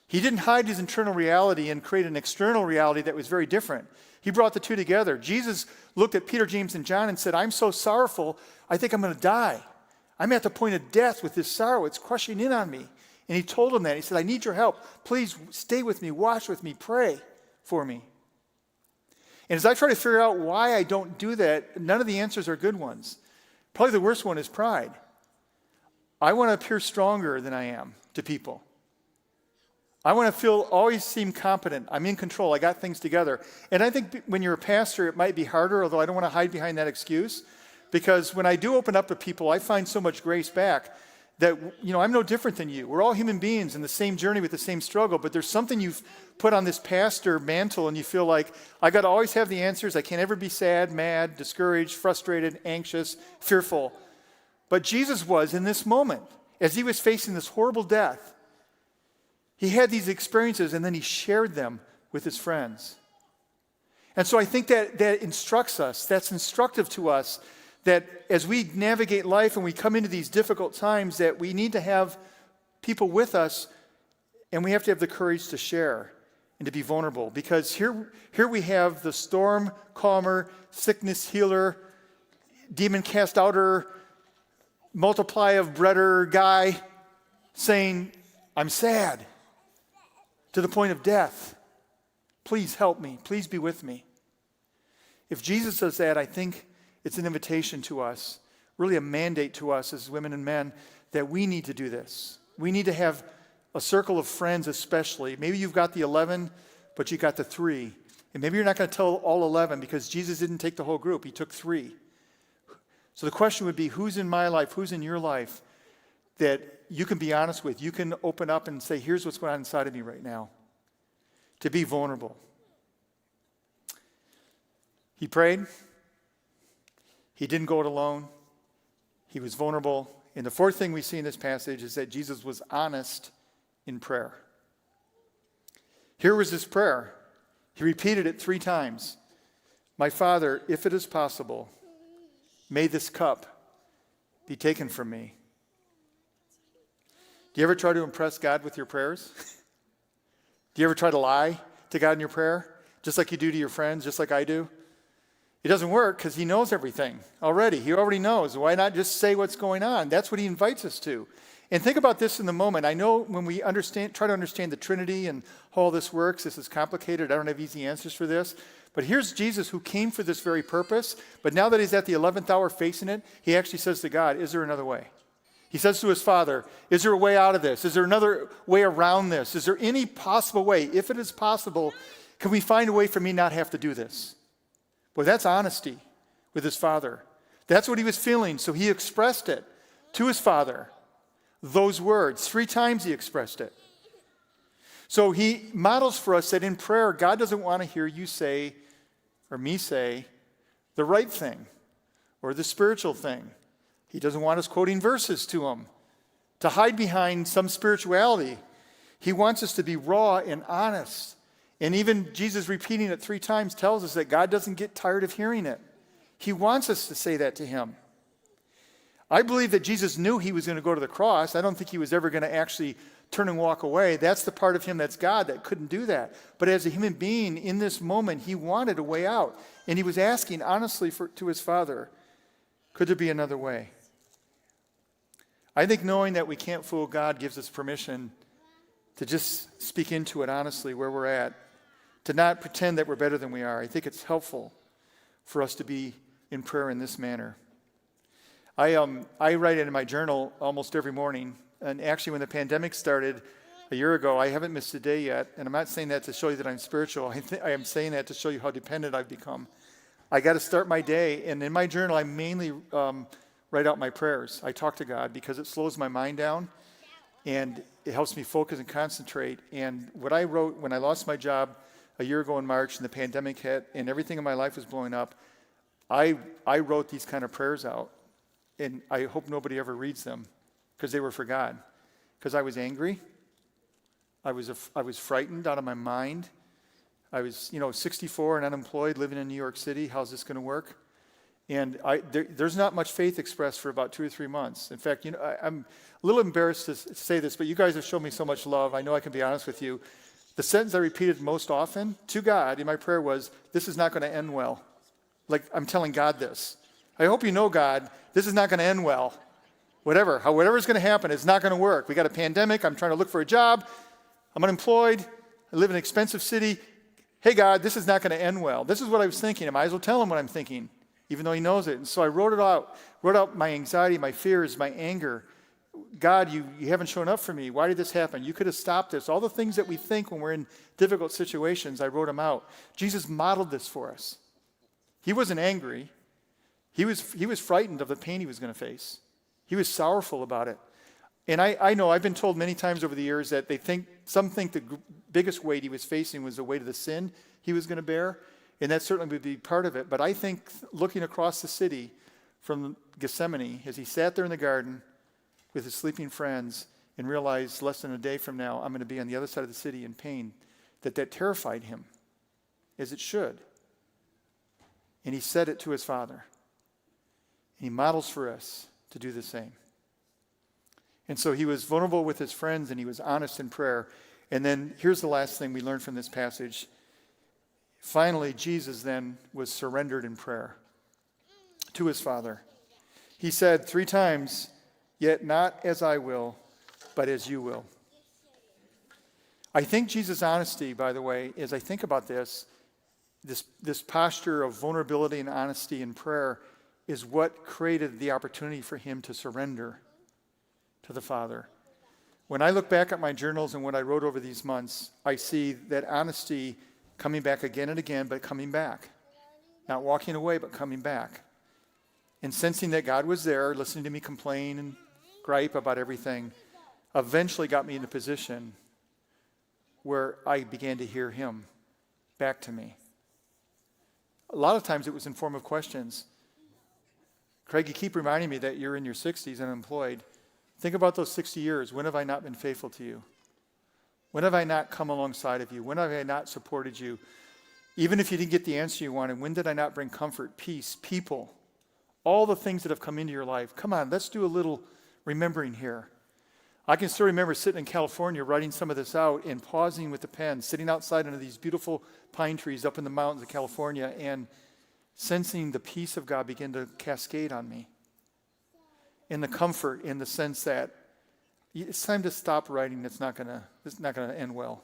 He didn't hide his internal reality and create an external reality that was very different. He brought the two together. Jesus looked at Peter, James, and John and said, I'm so sorrowful, I think I'm going to die. I'm at the point of death with this sorrow. It's crushing in on me. And he told them that. He said, I need your help. Please stay with me, watch with me, pray for me. And as I try to figure out why I don't do that, none of the answers are good ones. Probably the worst one is pride. I want to appear stronger than I am to people. I want to always seem competent. I'm in control. I got things together. And I think when you're a pastor, it might be harder, although I don't want to hide behind that excuse. Because when I do open up to people, I find so much grace back that, I'm no different than you. We're all human beings in the same journey with the same struggle, but there's something you've put on this pastor mantle and you feel like, I got to always have the answers. I can't ever be sad, mad, discouraged, frustrated, anxious, fearful. But Jesus was in this moment, as he was facing this horrible death. He had these experiences and then he shared them with his friends. And so I think that instructs us, that's instructive to us, that as we navigate life and we come into these difficult times, that we need to have people with us and we have to have the courage to share and to be vulnerable. Because here we have the storm calmer, sickness healer, demon cast outer, multiply of breader guy saying, I'm sad. To the point of death. Please help me. Please be with me. If Jesus does that, I think it's an invitation to us, really a mandate to us as women and men, that we need to do this. We need to have a circle of friends especially. Maybe you've got the 11, but you got the 3. And maybe you're not going to tell all 11 because Jesus didn't take the whole group. He took 3. So the question would be, who's in my life, who's in your life that you can be honest with, you can open up and say, here's what's going on inside of me right now. To be vulnerable. He prayed. He didn't go it alone. He was vulnerable. And the fourth thing we see in this passage is that Jesus was honest in prayer. Here was his prayer. He repeated it 3 times. My Father, if it is possible, may this cup be taken from me. Do you ever try to impress God with your prayers? Do you ever try to lie to God in your prayer? Just like you do to your friends, just like I do? It doesn't work because he knows everything already. He already knows. Why not just say what's going on? That's what he invites us to. And think about this in the moment. I know when we try to understand the Trinity and how all this works, this is complicated. I don't have easy answers for this. But here's Jesus who came for this very purpose. But now that he's at the 11th hour facing it, he actually says to God, is there another way? He says to his Father, is there a way out of this? Is there another way around this? Is there any possible way? If it is possible, can we find a way for me not have to do this? Well, that's honesty with his Father. That's what he was feeling, so he expressed it to his Father. Those words, 3 times he expressed it. So he models for us that in prayer, God doesn't want to hear you say, or me say, the right thing, or the spiritual thing. He doesn't want us quoting verses to him, to hide behind some spirituality. He wants us to be raw and honest. And even Jesus repeating it 3 times tells us that God doesn't get tired of hearing it. He wants us to say that to him. I believe that Jesus knew he was going to go to the cross. I don't think he was ever going to actually turn and walk away. That's the part of him that's God that couldn't do that. But as a human being, in this moment, he wanted a way out. And he was asking honestly to his Father, could there be another way? I think knowing that we can't fool God gives us permission to just speak into it honestly where we're at, to not pretend that we're better than we are. I think it's helpful for us to be in prayer in this manner. I write it in my journal almost every morning. And actually, when the pandemic started a year ago, I haven't missed a day yet. And I'm not saying that to show you that I'm spiritual. I am saying that to show you how dependent I've become. I got to start my day. And in my journal, I mainly write out my prayers. I talk to God because it slows my mind down. And it helps me focus and concentrate. And what I wrote when I lost my job a year ago in March and the pandemic hit and everything in my life was blowing up, I wrote these kind of prayers out. And I hope nobody ever reads them because they were for God. Because I was angry. I was frightened out of my mind. I was, 64 and unemployed, living in New York City. How's this going to work? And there's not much faith expressed for about 2 or 3 months. In fact, I'm a little embarrassed to say this, but you guys have shown me so much love. I know I can be honest with you. The sentence I repeated most often to God in my prayer was, this is not going to end well. Like, I'm telling God this. I hope you know, God, this is not going to end well. Whatever's going to happen, it's not going to work. We got a pandemic. I'm trying to look for a job. I'm unemployed. I live in an expensive city. Hey, God, this is not going to end well. This is what I was thinking. I might as well tell him what I'm thinking, even though he knows it. And so I wrote out my anxiety, my fears, my anger. God, you haven't shown up for me. Why did this happen? You could have stopped this. All the things that we think when we're in difficult situations, I wrote them out. Jesus modeled this for us. He wasn't angry. He was frightened of the pain he was going to face. He was sorrowful about it. And I know I've been told many times over the years that some think the biggest weight he was facing was the weight of the sin he was going to bear. And that certainly would be part of it. But I think looking across the city from Gethsemane, as he sat there in the garden with his sleeping friends and realized less than a day from now, I'm going to be on the other side of the city in pain, that terrified him, as it should. And he said it to his Father. And he models for us to do the same. And so he was vulnerable with his friends and he was honest in prayer. And then here's the last thing we learned from this passage. Finally, Jesus then was surrendered in prayer to his Father. He said 3 times, yet not as I will, but as you will. I think Jesus' honesty, by the way, as I think about this posture of vulnerability and honesty in prayer is what created the opportunity for him to surrender to the Father. When I look back at my journals and what I wrote over these months, I see that honesty coming back again and again, but coming back. Not walking away, but coming back. And sensing that God was there, listening to me complain and gripe about everything, eventually got me in a position where I began to hear him back to me. A lot of times it was in form of questions. Craig, you keep reminding me that you're in your 60s unemployed. Think about those 60 years. When have I not been faithful to you? When have I not come alongside of you? When have I not supported you? Even if you didn't get the answer you wanted, when did I not bring comfort, peace, people? All the things that have come into your life. Come on, let's do a little remembering here. I can still remember sitting in California writing some of this out and pausing with the pen, sitting outside under these beautiful pine trees up in the mountains of California and sensing the peace of God begin to cascade on me. In the comfort, in the sense that it's time to stop writing. It's not gonna end well.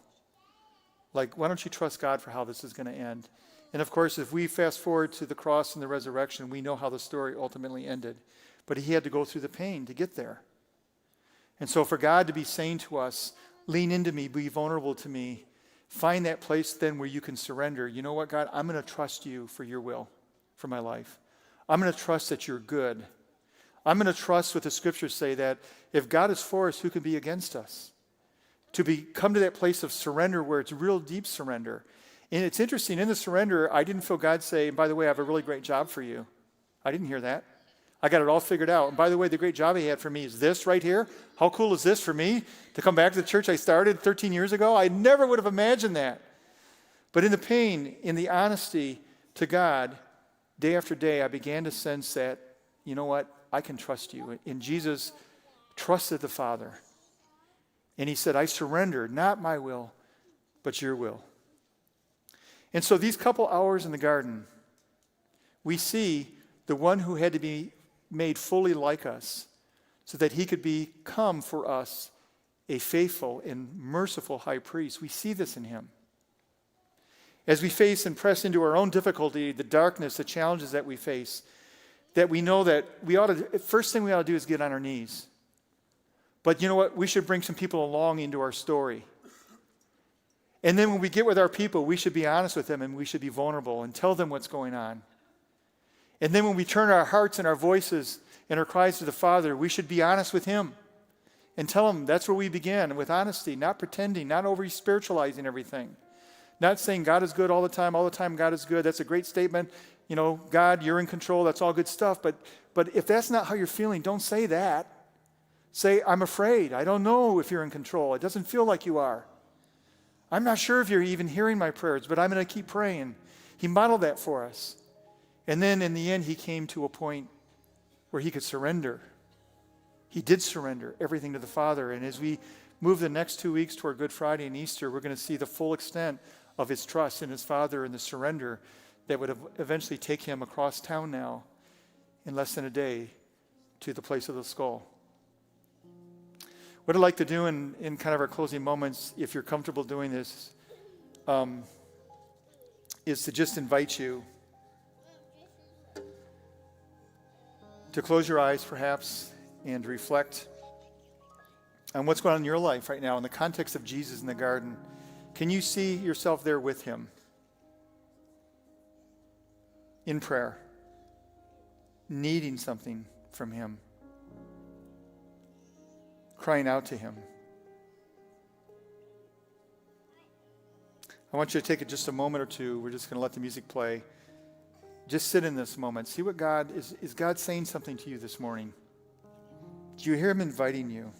Like, why don't you trust God for how this is going to end? And of course, if we fast forward to the cross and the resurrection, we know how the story ultimately ended. But he had to go through the pain to get there. And so for God to be saying to us, lean into me, be vulnerable to me, find that place then where you can surrender. You know what, God? I'm going to trust you for your will for my life. I'm going to trust that you're good. I'm going to trust what the scriptures say, that if God is for us, who can be against us? Come to that place of surrender where it's real deep surrender. And it's interesting, in the surrender, I didn't feel God say, and by the way, I have a really great job for you. I didn't hear that. I got it all figured out. And by the way, the great job he had for me is this right here. How cool is this for me to come back to the church I started 13 years ago? I never would have imagined that. But in the pain, in the honesty to God, day after day, I began to sense that, you know what? I can trust you. And Jesus trusted the Father. And he said, I surrender, not my will, but your will. And so these couple hours in the garden, we see the one who had to be made fully like us so that he could become for us a faithful and merciful high priest. We see this in him. As we face and press into our own difficulty, the darkness, the challenges that we face, that we know that first thing we ought to do is get on our knees. But you know what? We should bring some people along into our story. And then when we get with our people, we should be honest with them and we should be vulnerable and tell them what's going on. And then when we turn our hearts and our voices and our cries to the Father, we should be honest with him and tell him that's where we begin, with honesty, not pretending, not over-spiritualizing everything. Not saying God is good all the time God is good. That's a great statement. You know, God, you're in control, that's all good stuff. But if that's not how you're feeling, don't say that. Say, I'm afraid. I don't know if you're in control. It doesn't feel like you are. I'm not sure if you're even hearing my prayers, but I'm going to keep praying. He modeled that for us. And then in the end, he came to a point where he could surrender. He did surrender everything to the Father. And as we move the next 2 weeks toward Good Friday and Easter, we're going to see the full extent of his trust in his Father and the surrender that would eventually take him across town now in less than a day to the place of the skull. What I'd like to do in kind of our closing moments, if you're comfortable doing this, is to just invite you to close your eyes perhaps and reflect on what's going on in your life right now in the context of Jesus in the garden. Can you see yourself there with him in prayer, needing something from him, crying out to him? I want you to take just a moment or two. We're just going to let the music play. Just sit in this moment. See what God is God saying something to you this morning? Do you hear him inviting you?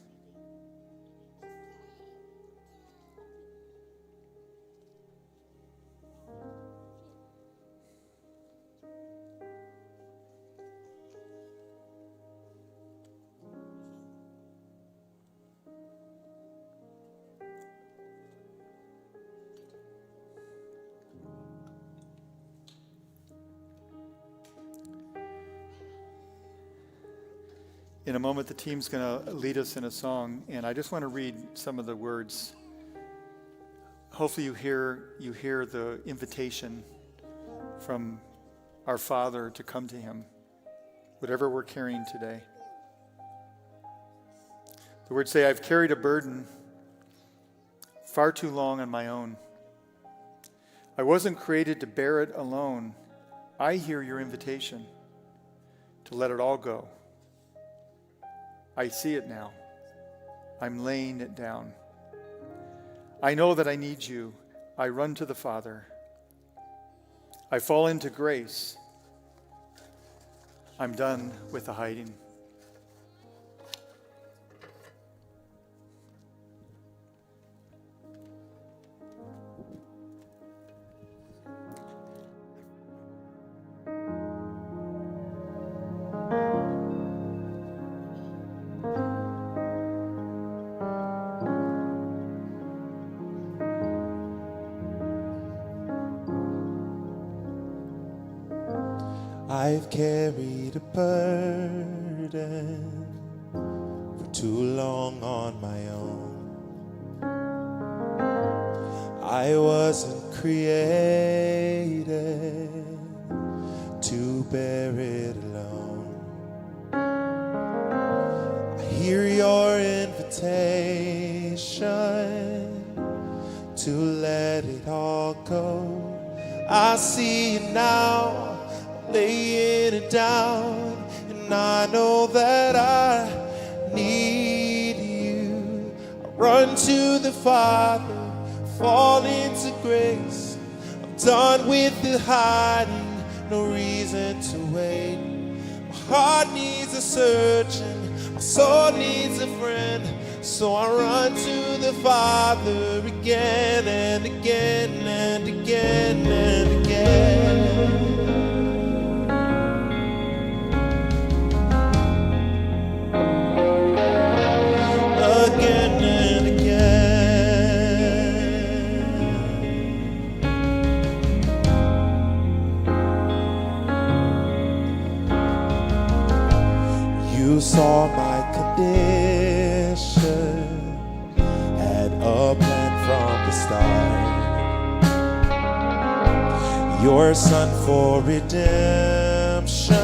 In a moment, the team's going to lead us in a song, and I just want to read some of the words. Hopefully you hear the invitation from our Father to come to him, whatever we're carrying today. The words say, I've carried a burden far too long on my own. I wasn't created to bear it alone. I hear your invitation to let it all go. I see it now. I'm laying it down. I know that I need you. I run to the Father. I fall into grace. I'm done with the hiding. I've carried a burden for too long on my own. I wasn't created to bear it alone. I hear your invitation to let it all go. I see it now, laying it down, and I know that I need you. I run to the Father, fall into grace. I'm done with the hiding, no reason to wait. My heart needs a surgeon, my soul needs a friend, so I run to the Father again and again and again and again. You saw my condition, had a plan from the start. Your son for redemption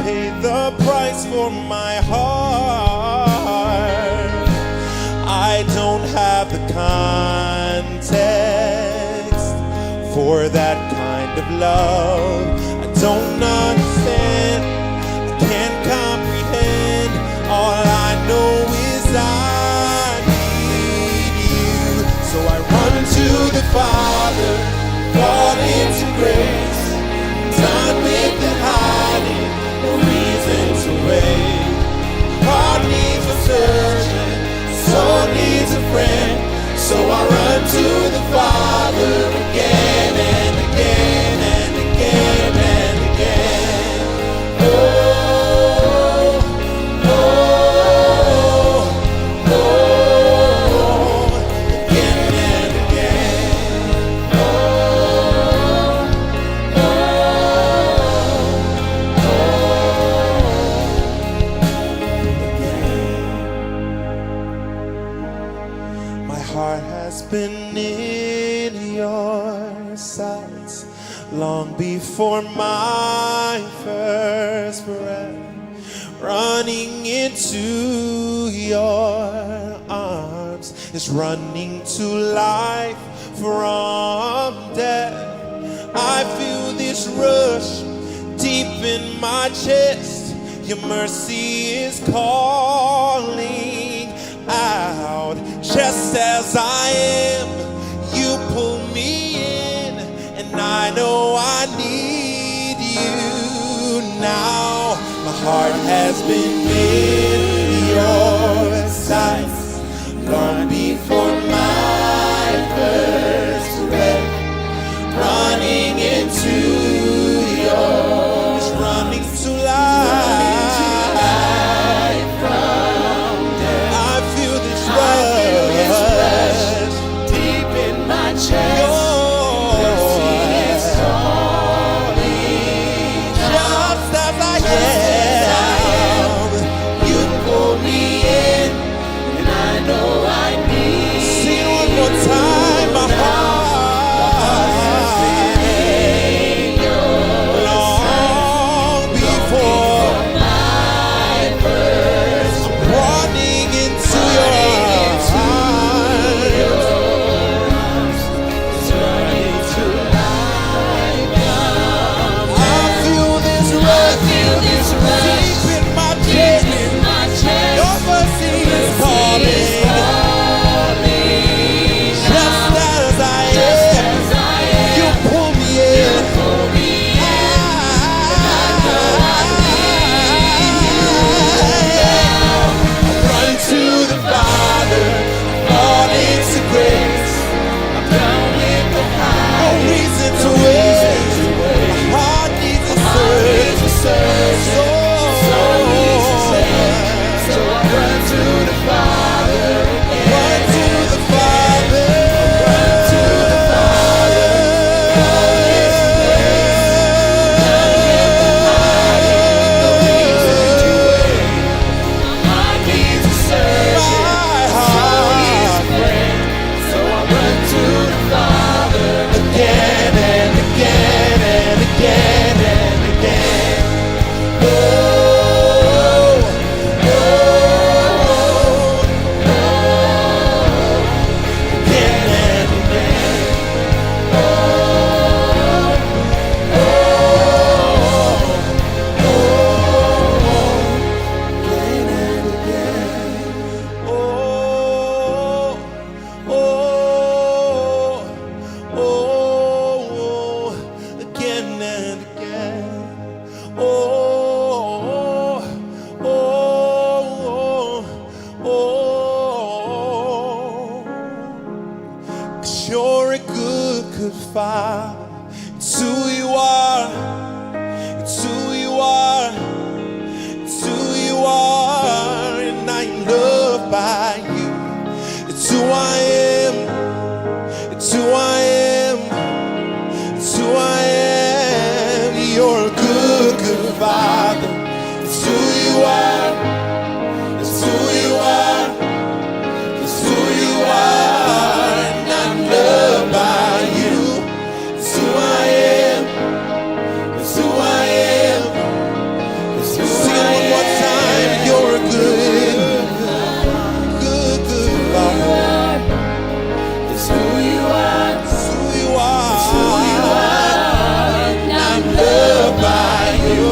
paid the price for my heart. I don't have the context for that kind of love. I don't understand, I can't comprehend. All I know is I need you. So I run to the Father, fall into grace. Done with the hiding, no reason to wait. Heart needs a surgeon, soul needs a friend. So I run to the Father again and again and again and again. Oh, oh, oh, again and again. Oh, my heart has been in your sights long before my first breath. Running into your arms is running to life from death. I feel this rush deep in my chest. Your mercy is calling out. Just as I am, you pull me in, and I know I need you now. My heart has been in your sights long before my first breath. Running into yours, running to life. I feel this rush deep in my chest. Just as I am, you pull me in, and I know I need. Sing it one more time, my heart. Long before my first, I'm running into your arms. Running to life. I feel this rush deep in my chest. Your mercy is calling. Just as I am, you pull me in. Run to the Father, fall into grace. I'm down with the high. No reason to wait. My heart needs a search. Soul needs a search. So I run to the Father. Run to the Father. Run to the Father. Fall into grace. Down with the high. No reason to wait. My heart needs a surgeon. Soul needs a friend. So I run to the Father again and again and again and again. Oh, oh, oh, again and again. Oh, oh, oh, again and again. Oh, oh, oh, again and again. Oh, oh, oh, oh. 'Cause you're a good, good Father. It's who you are. It's who you are. It's who you are. And I'm loved by you. It's who I am. It's who I am. It's who I am. You're a good, good Father. It's who you you are. It's who you are. It's who you are. And I'm loved by you. It's who I am. It's who I am. It's who I am. One more time. You're a good Father. It's who you are. It's who you are. It's who you are. And I'm loved by you.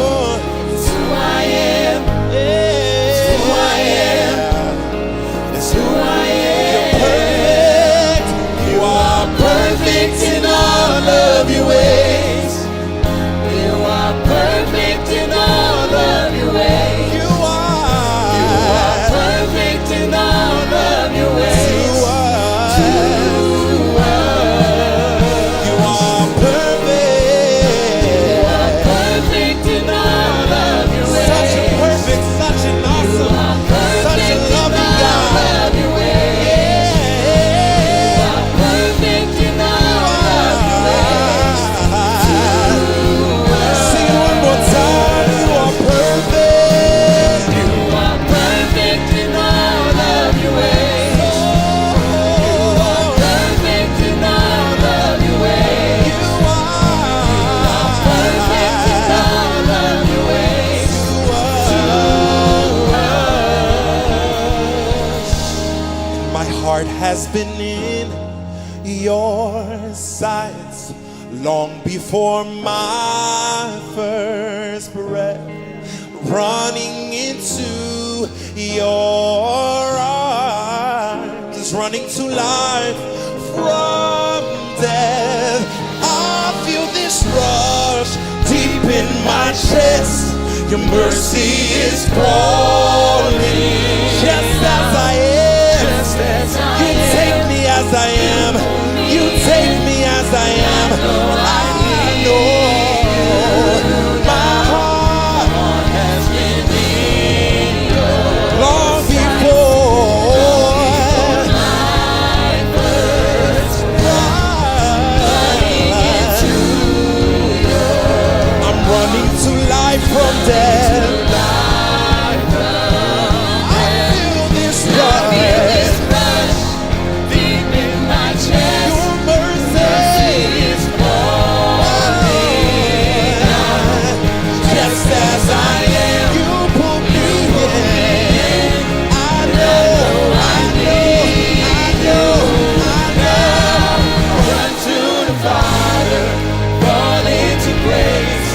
It's who I am. It's who I am. It's who I am. You're perfect. You are perfect in all of your ways. You are perfect in all of your ways. You are perfect in all of your ways. You are perfect. You are perfect in all of your ways. Such a perfect, such an awesome, such a loving God. You are perfect in all of your ways. Sing it one more time. You are perfect. You are perfect in all of your ways. You are perfect in all of your ways. You are perfect in all of your ways. My heart has been in your sights long before my first breath, running into your arms, running to life from death. I feel this rush deep in my chest. Your mercy is calling, just as I am. You take me as I am. You take me as I am. I know my heart has been in long before my first I'm running to life from death. I feel this rush deep in my chest. Your mercy is calling, just as I am. You pull me in. I know. Run to the Father, fall into grace.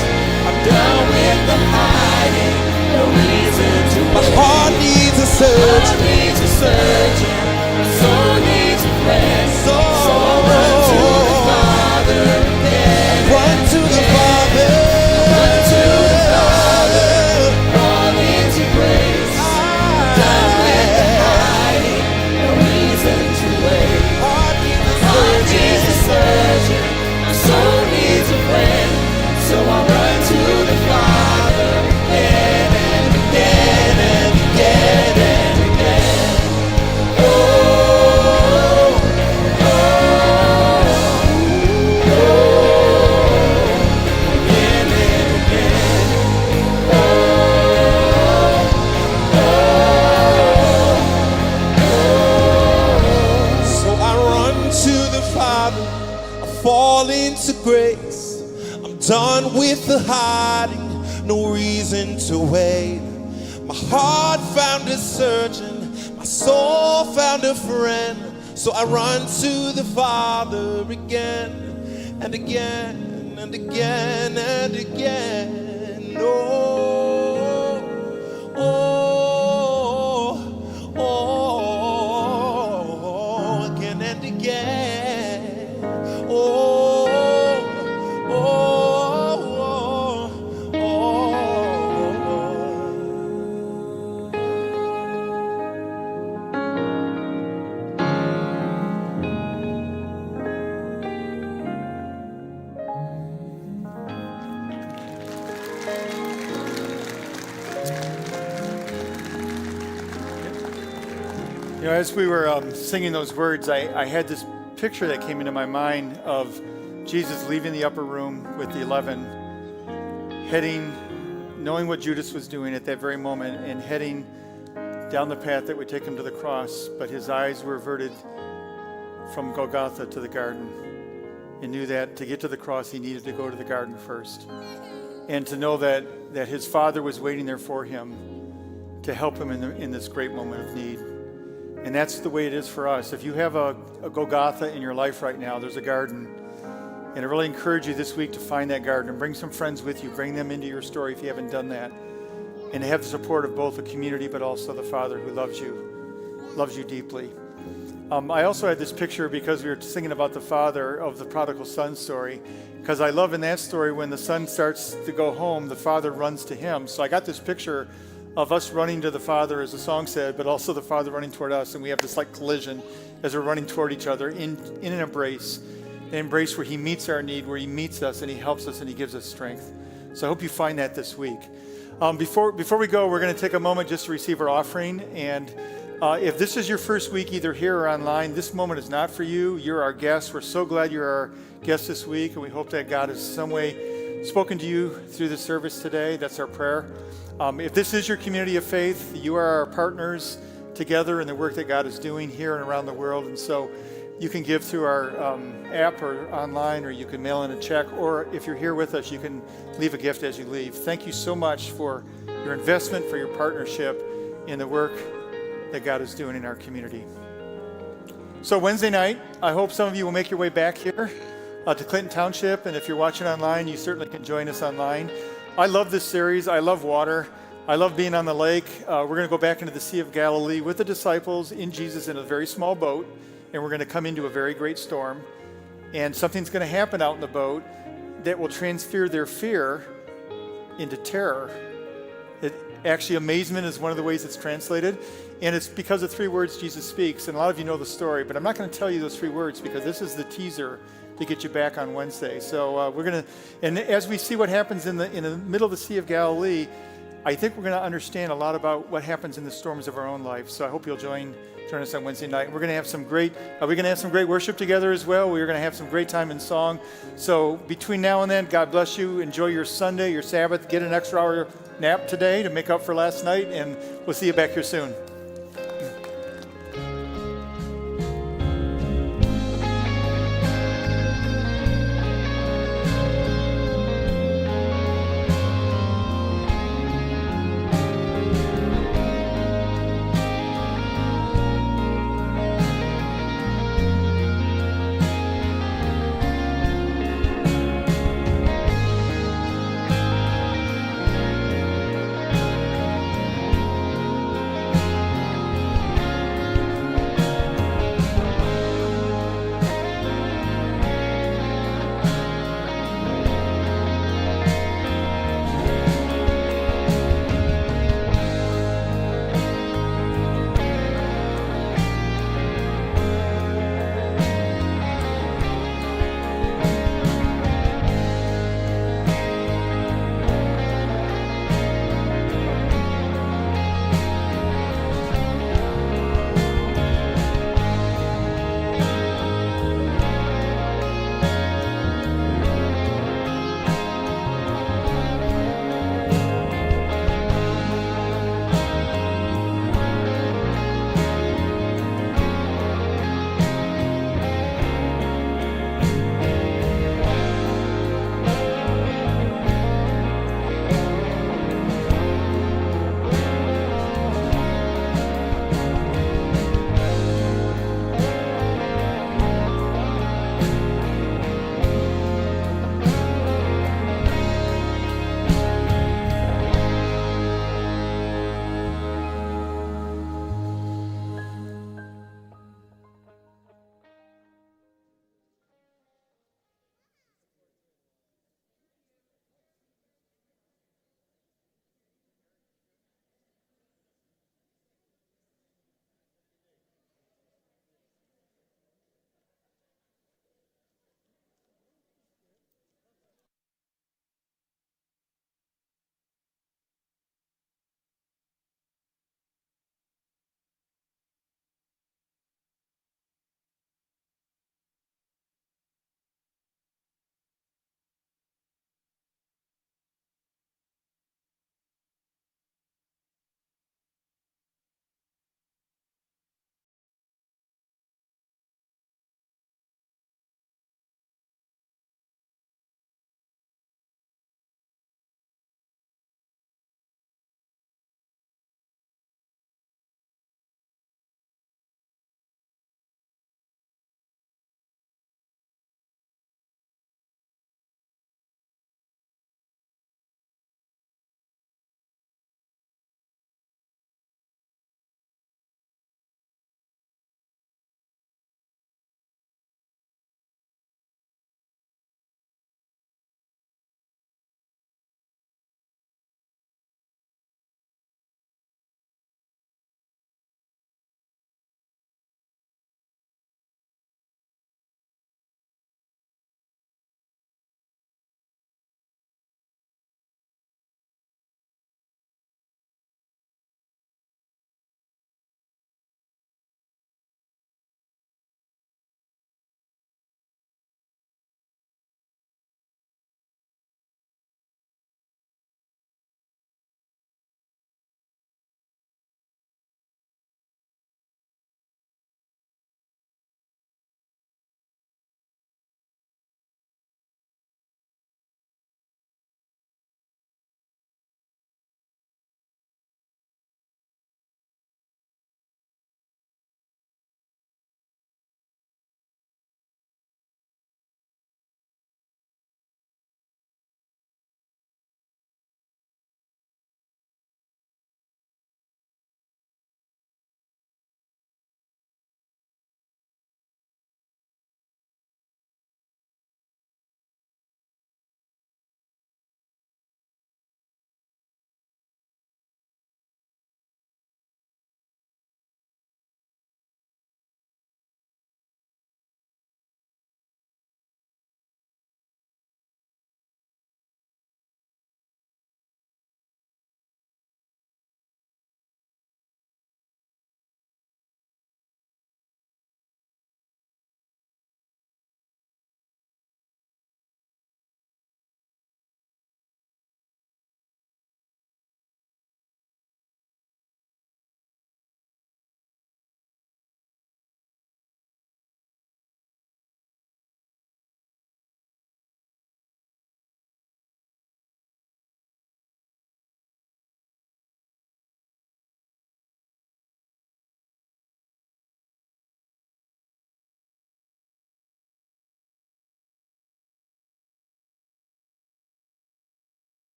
I'm done with the hiding, no reason to wait. My heart needs a surgeon. My soul needs a friend. So run to the Father again. Run to the Father. Run to the Father. Fall into grace. Done with the hiding, no reason to wait. Heart needs a surgeon. My soul needs a friend. So I run to the Father again and again and again and again. Oh, oh, oh, again and again. Oh, oh, oh. So I run to the Father, I fall into grace. I'm done with the hiding, no reason to wait. My heart found a surgeon, my soul found a friend. So I run to the Father again and again and again and again. Oh, oh, oh, again and again. Oh, oh, oh, oh, You know, as we were singing those words, I had this picture that came into my mind of Jesus leaving the upper room with the 11, heading knowing what Judas was doing at that very moment and heading down the path that would take him to the cross, but his eyes were averted from Golgotha to the garden, and knew that to get to the cross he needed to go to the garden first, and to know that his Father was waiting there for him to help him in this great moment of need. And that's the way it is for us. If you have a Golgotha in your life right now, there's a garden. And I really encourage you this week to find that garden and bring some friends with you. Bring them into your story if you haven't done that. And to have the support of both the community but also the Father who loves you deeply. I also had this picture because we were singing about the father of the prodigal son story. Because I love in that story when the son starts to go home, the father runs to him. So I got this picture of us running to the Father, as the song said, but also the Father running toward us, and we have this like collision as we're running toward each other in an embrace where he meets our need, where he meets us and he helps us and he gives us strength. So I hope you find that this week. Before we go, we're going to take a moment just to receive our offering. And if this is your first week, either here or online, this moment is not for you. You're our guest. We're so glad you're our guest this week, and we hope that God has some way spoken to you through the service today. That's our prayer. If this is your community of faith, you are our partners together in the work that God is doing here and around the world. And so you can give through our app or online, or you can mail in a check, or if you're here with us, you can leave a gift as you leave. Thank you so much for your investment, for your partnership in the work that God is doing in our community. So Wednesday night, I hope some of you will make your way back here to Clinton Township. And if you're watching online, you certainly can join us online. I love this series. I love water. I love being on the lake. We're going to go back into the Sea of Galilee with the disciples in Jesus in a very small boat, and we're going to come into a very great storm. And something's going to happen out in the boat that will transfer their fear into terror. Actually, amazement is one of the ways it's translated, and it's because of 3 words Jesus speaks. And a lot of you know the story, but I'm not going to tell you those 3 words because this is the teaser to get you back on Wednesday. So we're going to, and as we see what happens in the middle of the Sea of Galilee, I think we're going to understand a lot about what happens in the storms of our own life. So I hope you'll join us on Wednesday night. We're going to have some great, worship together as well. We're going to have some great time in song. So between now and then, God bless you. Enjoy your Sunday, your Sabbath. Get an extra hour nap today to make up for last night, and we'll see you back here soon.